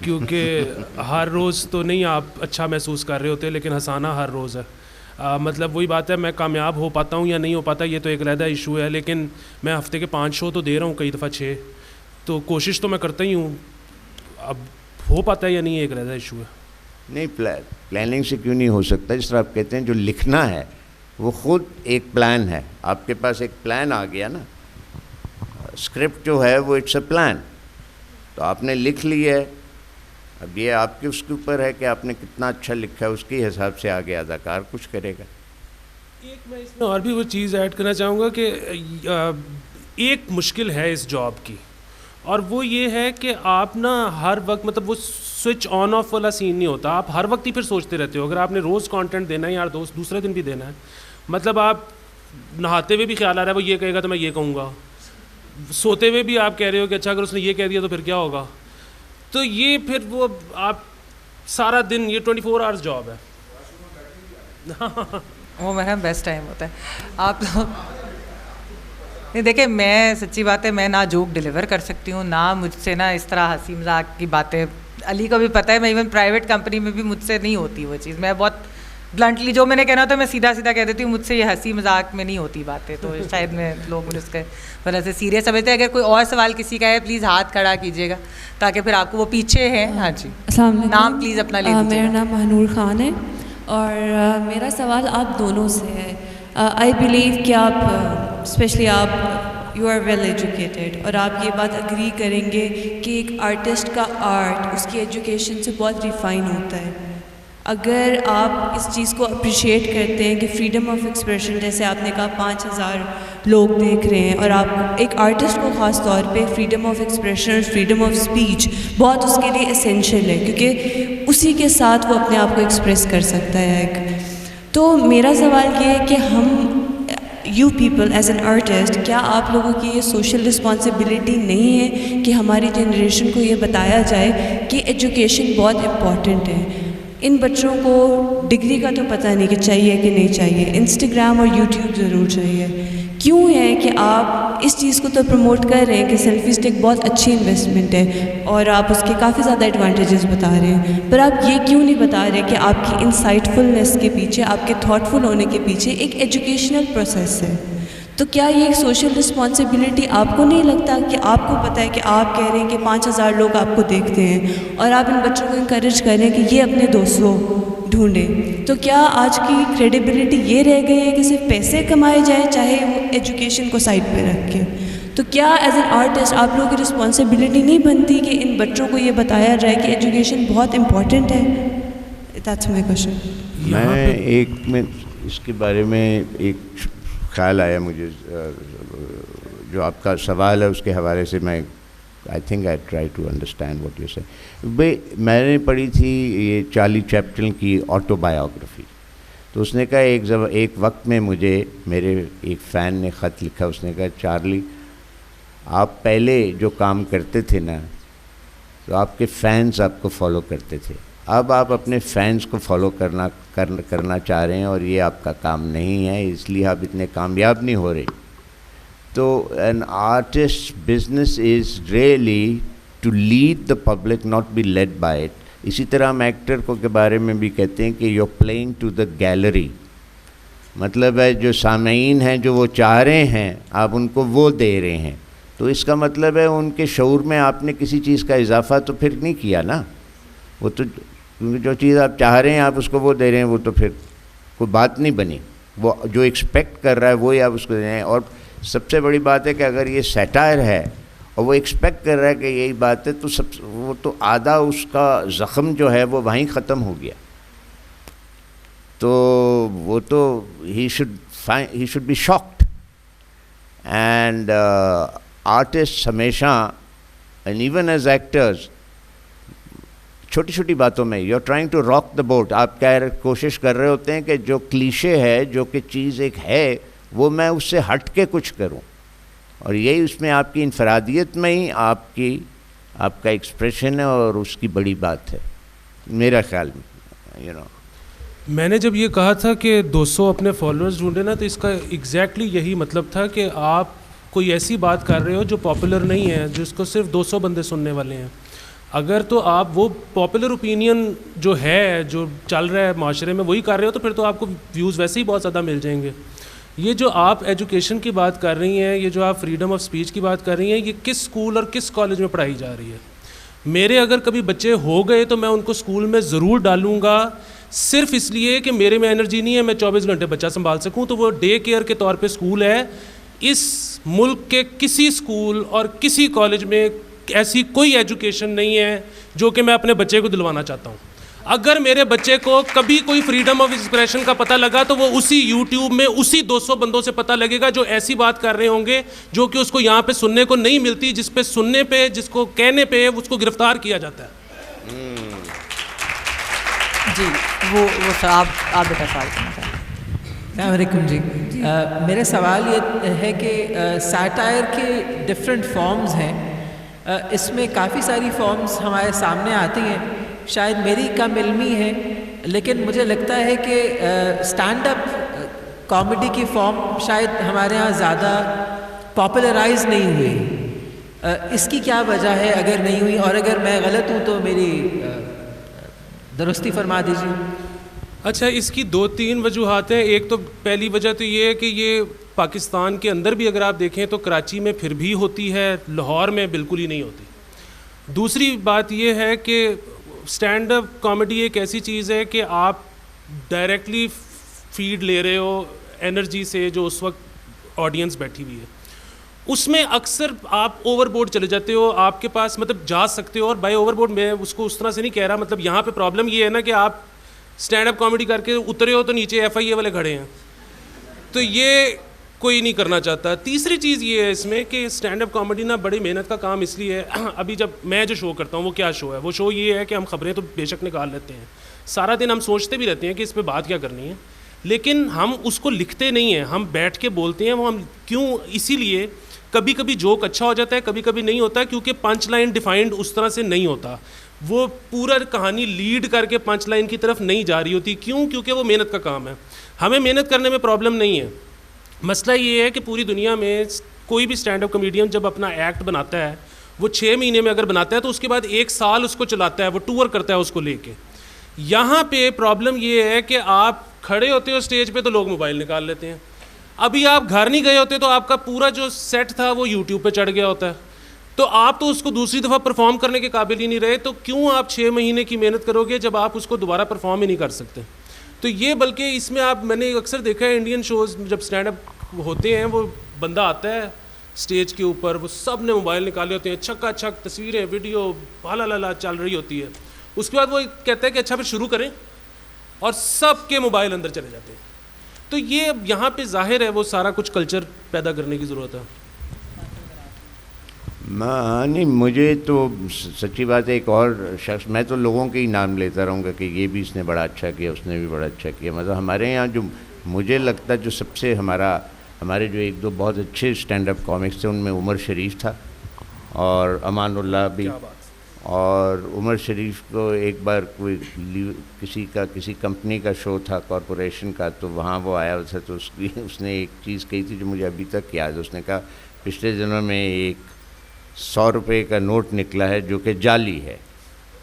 کیونکہ ہر روز تو نہیں آپ اچھا محسوس کر رہے ہوتے, لیکن ہنسانا ہر روز ہے. مطلب وہی بات ہے, میں کامیاب ہو پاتا ہوں یا نہیں ہو پاتا یہ تو ایک علیحدہ ایشو ہے, لیکن میں ہفتے کے 5 شو تو دے رہا ہوں, کئی دفعہ 6. تو کوشش تو میں کرتا ہی ہوں. اب ہو پاتا ہے یا نہیں ایک علیحدہ ایشو ہے. نہیں پلاننگ سے کیوں نہیں ہو سکتا؟ جس طرح آپ کہتے ہیں جو لکھنا ہے وہ خود ایک پلان ہے. آپ کے پاس ایک پلان آ گیا نا, اسکرپٹ جو ہے وہ اٹس اے پلان. تو آپ نے لکھ لی ہے, اب یہ آپ کے اس کے اوپر ہے کہ آپ نے کتنا اچھا لکھا ہے، اس کے حساب سے آگے اداکار کچھ کرے گا. ایک میں اس میں اور بھی وہ چیز ایڈ کرنا چاہوں گا کہ ایک مشکل ہے اس جاب کی، اور وہ یہ ہے کہ آپ نا ہر وقت مطلب وہ سوئچ آن آف والا سین نہیں ہوتا. آپ ہر وقت ہی پھر سوچتے رہتے ہو. اگر آپ نے روز کانٹینٹ دینا ہے یا دوسرے دن بھی دینا ہے، مطلب آپ نہاتے ہوئے بھی خیال آ رہا ہے وہ یہ کہے گا تو میں یہ کہوں گا، سوتے ہوئے بھی آپ کہہ رہے ہو کہ اچھا اگر اس نے یہ کہہ دیا تو پھر کیا ہوگا. تو یہ پھر وہ آپ سارا دن، یہ 24 آورس جاب ہے. وہ میرا بیسٹ ٹائم ہوتا ہے. آپ لوگ نہیں دیکھیں، میں سچی بات ہے میں نہ جوک ڈلیور کر سکتی ہوں، نہ مجھ سے نا اس طرح ہنسی مذاق کی باتیں. علی کو بھی پتہ ہے، میں ایون پرائیویٹ کمپنی میں بھی مجھ سے نہیں ہوتی وہ چیز. میں بہت بلنٹلی جو میں نے کہنا ہوتا ہے میں سیدھا سیدھا کہہ دیتی ہوں. مجھ سے یہ ہنسی مذاق میں نہیں ہوتی باتیں، تو شاید میں لوگ مجھے اس کے وجہ سے سیریس سمجھتے ہیں. اگر کوئی اور سوال کسی کا ہے پلیز ہاتھ کھڑا کیجیے گا تاکہ پھر آپ کو وہ پیچھے ہیں. ہاں جی، السلام علیکم. نام پلیز اپنا لے لیجیے. میرا نام مہنور خان ہے اور میرا سوال آپ دونوں سے ہے. آئی بلیو کہ آپ اسپیشلی آپ یو آر ویل ایجوکیٹڈ، اور آپ یہ بات اگری کریں گے کہ ایک آرٹسٹ کا آرٹ اس کی ایجوکیشن سے بہت ریفائن ہوتا ہے. اگر آپ اس چیز کو اپریشیٹ کرتے ہیں کہ فریڈم آف ایکسپریشن، جیسے آپ نے کہا 5000 لوگ دیکھ رہے ہیں، اور آپ ایک آرٹسٹ کو خاص طور پہ فریڈم آف ایکسپریشن اور فریڈم آف اسپیچ بہت اس کے لیے اسینشیل ہے، کیونکہ اسی کے ساتھ وہ اپنے آپ کو ایکسپریس کر سکتا ہے. تو میرا سوال یہ ہے کہ ہم you people as an artist, کیا آپ لوگوں کی یہ سوشل رسپانسبلٹی نہیں ہے کہ ہماری جنریشن کو یہ بتایا جائے کہ ایجوکیشن بہت امپورٹنٹ ہے؟ ان بچوں کو ڈگری کا تو پتہ نہیں کہ چاہیے کہ نہیں چاہیے، انسٹاگرام اور یوٹیوب ضرور چاہیے. کیوں ہے کہ آپ اس چیز کو تو پروموٹ کر رہے ہیں کہ سیلفی اسٹک بہت اچھی انویسٹمنٹ ہے اور آپ اس کے کافی زیادہ ایڈوانٹیجز بتا رہے ہیں، پر آپ یہ کیوں نہیں بتا رہے کہ آپ کی انسائٹ فلنس کے پیچھے، آپ کے تھاٹ فل ہونے کے پیچھے ایک ایجوکیشنل پروسیس ہے؟ تو کیا یہ ایک سوشل رسپانسبلٹی آپ کو نہیں لگتا کہ آپ کو پتہ ہے کہ آپ کہہ رہے ہیں کہ 5000 لوگ آپ کو دیکھتے ہیں اور آپ ان بچوں کو انکریج کریں کہ یہ اپنے دوستوں ڈھونڈیں، تو کیا آج کی کریڈیبلٹی یہ رہ گئی ہے کہ صرف پیسے کمائے جائیں چاہے وہ ایجوکیشن کو سائڈ پہ رکھ کے؟ تو کیا ایز این آرٹسٹ آپ لوگوں کی رسپانسبلٹی نہیں بنتی کہ ان بچوں کو یہ بتایا جائے کہ ایجوکیشن بہت امپورٹنٹ ہے؟ That's my question. میں اس کے بارے میں ایک خیال آیا مجھے، جو آپ کا سوال ہے اس کے حوالے سے میں I think I try to understand what you say. بھائی میں نے پڑھی تھی یہ چارلی چیپلن کی آٹو بایوگرافی، تو اس نے کہا ایک وقت میں مجھے میرے ایک فین نے خط لکھا، اس نے کہا چارلی آپ پہلے جو کام کرتے تھے نا تو آپ کے فینس آپ کو فالو کرتے تھے، اب آپ اپنے فینس کو فالو کرنا چاہ رہے ہیں اور یہ آپ کا کام نہیں ہے، اس لیے آپ اتنے کامیاب نہیں ہو رہے. تو an artist business is really to lead the public, not be led by it. اسی طرح ہم ایکٹر کو کے بارے میں بھی کہتے ہیں کہ you are playing to the gallery, مطلب ہے جو سامعین ہیں جو وہ چاہ رہے ہیں آپ ان کو وہ دے رہے ہیں. تو اس کا مطلب ہے ان کے شعور میں آپ نے کسی چیز کا اضافہ تو پھر نہیں کیا نا. وہ تو جو چیز آپ چاہ رہے ہیں آپ اس کو وہ دے رہے ہیں، وہ تو پھر کوئی بات نہیں بنی. وہ جو ایکسپیکٹ کر رہا ہے وہی آپ اس کو دے رہے ہیں. اور سب سے بڑی بات ہے کہ اگر یہ سیٹائر ہے اور وہ ایکسپیکٹ کر رہا ہے کہ یہی بات ہے، تو وہ تو آدھا اس کا زخم جو ہے وہ وہیں ختم ہو گیا. تو وہ تو ہی should be shocked. And artist ہمیشہ اینڈ ایون ایز ایکٹرز چھوٹی چھوٹی باتوں میں you are trying to rock the boat. آپ کوشش کر رہے ہوتے ہیں کہ جو کلیشے ہے، جو کہ چیز ایک ہے، وہ میں اس سے ہٹ کے کچھ کروں. اور یہی اس میں آپ کی انفرادیت میں ہی آپ کا ایکسپریشن ہے اور اس کی بڑی بات ہے میرا خیال میں. میں نے جب یہ کہا تھا کہ 200 اپنے فالوورز ڈھونڈے نا، تو اس کا ایگزیکٹلی یہی مطلب تھا کہ آپ کوئی ایسی بات کر رہے ہو جو پاپولر نہیں ہے، جس کو صرف 200 بندے سننے والے ہیں. اگر تو آپ وہ پاپولر اوپینین جو ہے، جو چل رہا ہے معاشرے میں، وہی کر رہے ہو، تو پھر تو آپ کو ویوز ویسے ہی بہت زیادہ مل جائیں گے. یہ جو آپ ایجوکیشن کی بات کر رہی ہیں، یہ جو آپ فریڈم آف اسپیچ کی بات کر رہی ہیں، یہ کس اسکول اور کس کالج میں پڑھائی جا رہی ہے؟ میرے اگر کبھی بچے ہو گئے تو میں ان کو اسکول میں ضرور ڈالوں گا، صرف اس لیے کہ میرے میں انرجی نہیں ہے میں 24 گھنٹے بچہ سنبھال سکوں. تو وہ ڈے کیئر کے طور پہ اسکول ہے. اس ملک کے کسی اسکول اور کسی کالج میں ایسی کوئی ایجوکیشن نہیں ہے جو کہ میں اپنے بچے کو دلوانا چاہتا ہوں. اگر میرے بچے کو کبھی کوئی فریڈم آف ایکسپریشن کا پتہ لگا تو وہ اسی یوٹیوب میں اسی 200 بندوں سے پتہ لگے گا جو ایسی بات کر رہے ہوں گے جو کہ اس کو یہاں پہ سننے کو نہیں ملتی, جس پہ سننے پہ, جس کو کہنے پہ اس کو گرفتار کیا جاتا ہے. جی وہ آپ بیٹا سوال کرنا چاہیں. السلام علیکم. جی میرا سوال یہ ہے کہ سیٹائر کے ڈفرینٹ فارمز ہیں, اس میں کافی ساری فارمز ہمارے سامنے آتی ہیں, شاید میری کم علمی ہے, لیکن مجھے لگتا ہے کہ اسٹینڈ اپ کامیڈی کی فارم شاید ہمارے ہاں زیادہ پاپولرائز نہیں ہوئی. اس کی کیا وجہ ہے اگر نہیں ہوئی, اور اگر میں غلط ہوں تو میری درستی فرما دیجیے. اچھا, اس کی 2-3 وجوہات ہیں. ایک تو پہلی وجہ تو یہ ہے کہ یہ پاکستان کے اندر بھی اگر آپ دیکھیں تو کراچی میں پھر بھی ہوتی ہے, لاہور میں بالکل ہی نہیں ہوتی. دوسری بات یہ ہے کہ اسٹینڈ اپ کامیڈی ایک ایسی چیز ہے کہ آپ ڈائریکٹلی فیڈ لے رہے ہو انرجی سے جو اس وقت آڈینس بیٹھی ہوئی ہے. اس میں اکثر آپ اوور بورڈ چلے جاتے ہو, آپ کے پاس مطلب جا سکتے ہو, اور بائی اوور بورڈ میں اس کو اس طرح سے نہیں کہہ رہا, مطلب یہاں پہ پرابلم یہ ہے نا کہ آپ اسٹینڈ اپ کامیڈی کر کے اترے ہو تو نیچے ایف آئی اے والے کھڑے ہیں, تو یہ کوئی نہیں کرنا چاہتا. تیسری چیز یہ ہے اس میں کہ اسٹینڈ اپ کامیڈی نا بڑی محنت کا کام اس لیے ہے. ابھی جب میں جو شو کرتا ہوں وہ کیا شو ہے, وہ شو یہ ہے کہ ہم خبریں تو بے شک نکال لیتے ہیں, سارا دن ہم سوچتے بھی رہتے ہیں کہ اس پہ بات کیا کرنی ہے, لیکن ہم اس کو لکھتے نہیں ہیں, ہم بیٹھ کے بولتے ہیں. وہ ہم کیوں, اسی لیے کبھی کبھی جوک اچھا ہو جاتا ہے, کبھی کبھی نہیں ہوتا, کیونکہ پنچ لائن ڈیفائنڈ اس طرح سے نہیں ہوتا, وہ پورا کہانی لیڈ کر کے پنچ لائن کی طرف نہیں جا رہی ہوتی. کیوں؟ کیونکہ وہ محنت کا کام ہے. ہمیں محنت کرنے میں پرابلم نہیں ہے. مسئلہ یہ ہے کہ پوری دنیا میں کوئی بھی اسٹینڈ اپ کمیڈین جب اپنا ایکٹ بناتا ہے, وہ 6 مہینے میں اگر بناتا ہے تو اس کے بعد 1 سال اس کو چلاتا ہے, وہ ٹور کرتا ہے اس کو لے کے. یہاں پہ پرابلم یہ ہے کہ آپ کھڑے ہوتے ہو اسٹیج پہ تو لوگ موبائل نکال لیتے ہیں. ابھی آپ گھر نہیں گئے ہوتے تو آپ کا پورا جو سیٹ تھا وہ یوٹیوب پہ چڑھ گیا ہوتا ہے, تو آپ تو اس کو دوسری دفعہ پرفارم کرنے کے قابل ہی نہیں رہے. تو کیوں آپ 6 مہینے کی محنت کرو گے جب آپ اس کو دوبارہ پرفارم ہی نہیں کر سکتے. تو یہ بلکہ اس میں آپ, میں نے اکثر دیکھا ہے انڈین شوز جب اسٹینڈ اپ ہوتے ہیں, وہ بندہ آتا ہے اسٹیج کے اوپر, وہ سب نے موبائل نکالے ہوتے ہیں, چھکا چھک تصویریں ویڈیو بالا لالا چل رہی ہوتی ہے. اس کے بعد وہ کہتا ہے کہ اچھا پھر شروع کریں, اور سب کے موبائل اندر چلے جاتے ہیں. تو یہ یہاں پہ ظاہر ہے وہ سارا کچھ کلچر پیدا کرنے کی ضرورت ہے. نہیں, مجھے تو سچی بات ہے, ایک اور شخص, میں تو لوگوں کے ہی نام لیتا رہوں گا کہ یہ بھی اس نے بڑا اچھا کیا, اس نے بھی بڑا اچھا کیا. مطلب ہمارے یہاں جو مجھے لگتا ہے جو سب سے ہمارے جو 1-2 بہت اچھے اسٹینڈ اپ کامکس تھے, ان میں عمر شریف تھا اور امان اللہ بھی. اور عمر شریف کو ایک بار کوئی کسی کمپنی کا شو تھا, کارپوریشن کا, تو وہاں وہ آیا تھا, تو اس نے ایک چیز کہی تھی جو مجھے ابھی تک یاد ہے. اس نے کہا پچھلے دنوں میں ایک 100 روپے کا نوٹ نکلا ہے جو کہ جعلی ہے.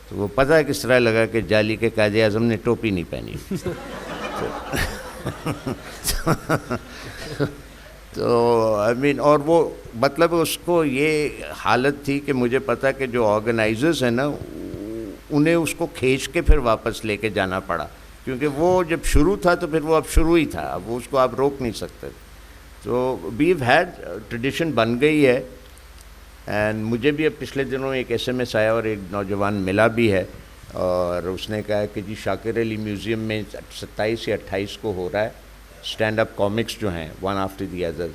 تو وہ پتہ کس طرح لگا کہ جعلی کے قائد اعظم نے ٹوپی نہیں پہنی. تو اور وہ مطلب اس کو یہ حالت تھی کہ مجھے پتا کہ جو آرگنائزرز ہیں نا, انہیں اس کو کھینچ کے پھر واپس لے کے جانا پڑا, کیونکہ وہ جب شروع تھا تو پھر وہ اب شروع ہی تھا, اب وہ اس کو آپ روک نہیں سکتے. تو we've had ٹریڈیشن بن گئی ہے. اینڈ مجھے بھی اب پچھلے دنوں ایک SMS آیا اور ایک نوجوان ملا بھی ہے, اور اس نے کہا کہ جی شاکر علی میوزیم میں 27 یا 28 کو ہو رہا ہے اسٹینڈ اپ کامکس جو ہیں, one after the other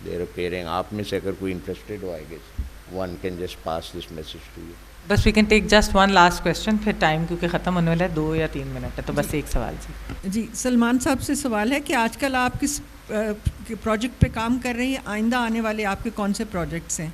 they are appearing. آپ میں سے اگر کوئی انٹرسٹیڈ ہو, I guess one can just pass this message to you. بس we can take just one last question, پھر ٹائم کیونکہ ختم ہونے والا ہے, 2 یا 3 منٹ ہے, تو بس ایک سوال. جی سلمان صاحب سے سوال ہے کہ آج کل آپ کس پروجیکٹ پہ کام کر رہے ہیں, آئندہ آنے والے آپ کے کون سے پروجیکٹس ہیں؟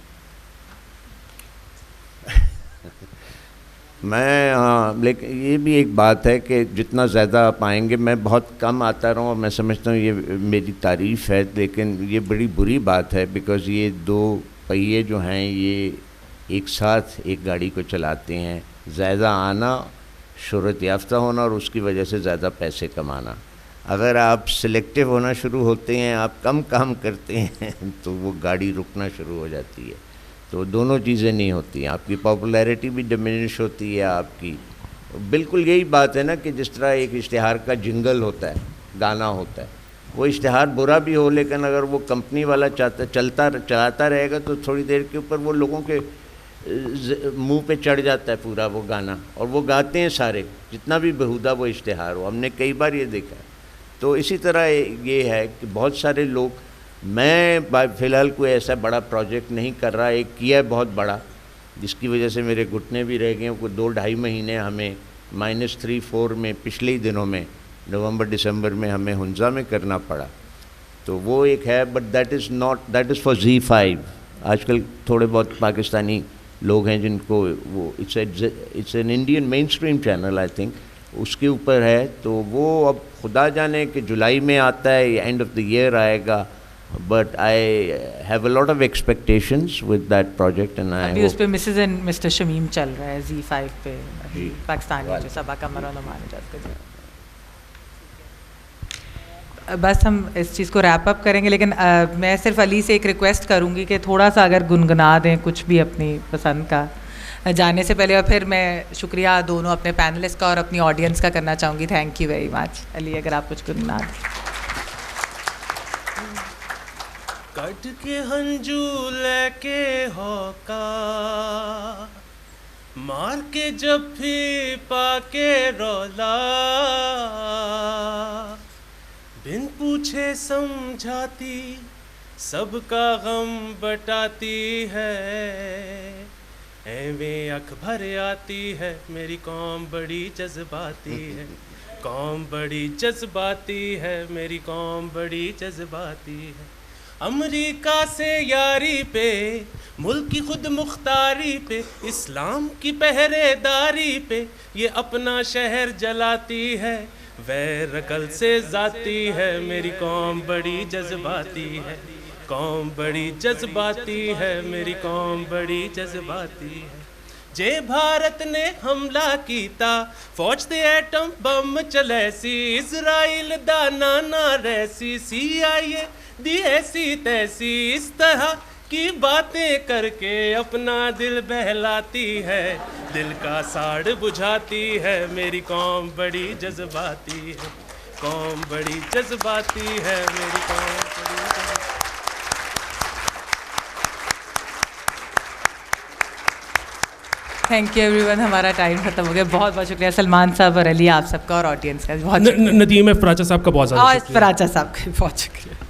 لیکن یہ بھی ایک بات ہے کہ جتنا زیادہ آپ آئیں گے, میں بہت کم آتا رہا ہوں, اور میں سمجھتا ہوں یہ میری تعریف ہے, لیکن یہ بڑی بری بات ہے, بیکاز یہ 2 پہیے جو ہیں یہ ایک ساتھ ایک گاڑی کو چلاتے ہیں. زیادہ آنا, شہرت یافتہ ہونا, اور اس کی وجہ سے زیادہ پیسے کمانا. اگر آپ سلیکٹیو ہونا شروع ہوتے ہیں, آپ کم کام کرتے ہیں, تو وہ گاڑی رکنا شروع ہو جاتی ہے. تو دونوں چیزیں نہیں ہوتی ہیں, آپ کی پاپولیرٹی بھی ڈیمینش ہوتی ہے آپ کی. بالکل یہی بات ہے نا کہ جس طرح ایک اشتہار کا جنگل ہوتا ہے, گانا ہوتا ہے, وہ اشتہار برا بھی ہو, لیکن اگر وہ کمپنی والا چلاتا رہے گا تو تھوڑی دیر کے اوپر وہ لوگوں کے منہ پہ چڑھ جاتا ہے پورا وہ گانا, اور وہ گاتے ہیں سارے, جتنا بھی بہودہ وہ اشتہار ہو, ہم نے کئی بار یہ دیکھا ہے. تو اسی طرح یہ ہے کہ بہت سارے لوگ, میں فی الحال کوئی ایسا بڑا پروجیکٹ نہیں کر رہا, ایک کیا ہے بہت بڑا جس کی وجہ سے میرے گھٹنے بھی رہ گئے, کوئی 2-2.5 مہینے ہمیں -3-4 میں پچھلے ہی دنوں میں نومبر دسمبر میں ہمیں ہنزا میں کرنا پڑا. تو وہ ایک ہے, but that is for ZEE5. آج کل تھوڑے بہت پاکستانی لوگ ہیں جن کو وہ it's an Indian mainstream channel I think, اس کے اوپر ہے. تو وہ اب خدا جانے کہ جولائی میں آتا ہے یا اینڈ آف دی ایئر آئے گا, but I have a lot of expectations with that project. And ابھی اس پہ مسز اینڈ مسٹر شمیم چل رہا ہے ZEE5 پہ, پاکستانی جو صبا قمر اور نعمان اجاز کا. بس ہم اس چیز کو ریپ اپ کریں گے, لیکن میں صرف علی سے ایک ریکویسٹ کروں گی کہ تھوڑا سا اگر گنگنا دیں کچھ بھی اپنی پسند کا جانے سے پہلے. اور پھر میں شکریہ دونوں اپنے پینلسٹ کا اور اپنی آڈینس کا کرنا چاہوں گی. Thank you very much. Ali اگر آپ کچھ گنگنا دیں. کٹ کے ہنجو لے کے ہوکا, مار کے جب بھی پا کے رولا, بن پوچھے سمجھاتی سب کا غم بٹاتی ہے, ایویں اکھ بھر آتی ہے میری قوم بڑی جذباتی ہے, قوم بڑی جذباتی ہے میری قوم بڑی جذباتی ہے. امریکہ سے یاری پہ, ملک کی خود مختاری پہ, اسلام کی پہرے داری پہ یہ اپنا شہر جلاتی ہے, ویر عقل سے ذاتی ہے میری قوم بڑی جذباتی ہے, قوم بڑی جذباتی ہے میری قوم بڑی جذباتی ہے. جے بھارت نے حملہ کیتا فوج تے ایٹم بم چلے سی, اسرائیل دا نانا ریسی, CIA دی ایسی تیسی, اس طرح کی باتیں کر کے اپنا دل بہلاتی ہے, دل کا ساڑ بجھاتی ہے میری قوم بڑی جذباتی ہے, قوم بڑی جذباتی ہے میری قوم بڑی جذباتی. Thank you every one. ہمارا ٹائم ختم ہو گیا. بہت بہت شکریہ سلمان صاحب اور علی آپ سب کا اور آڈینس کا. بہت ندیم فراچہ صاحب کا بہت زیادہ اور فراچہ صاحب کا بہت شکریہ.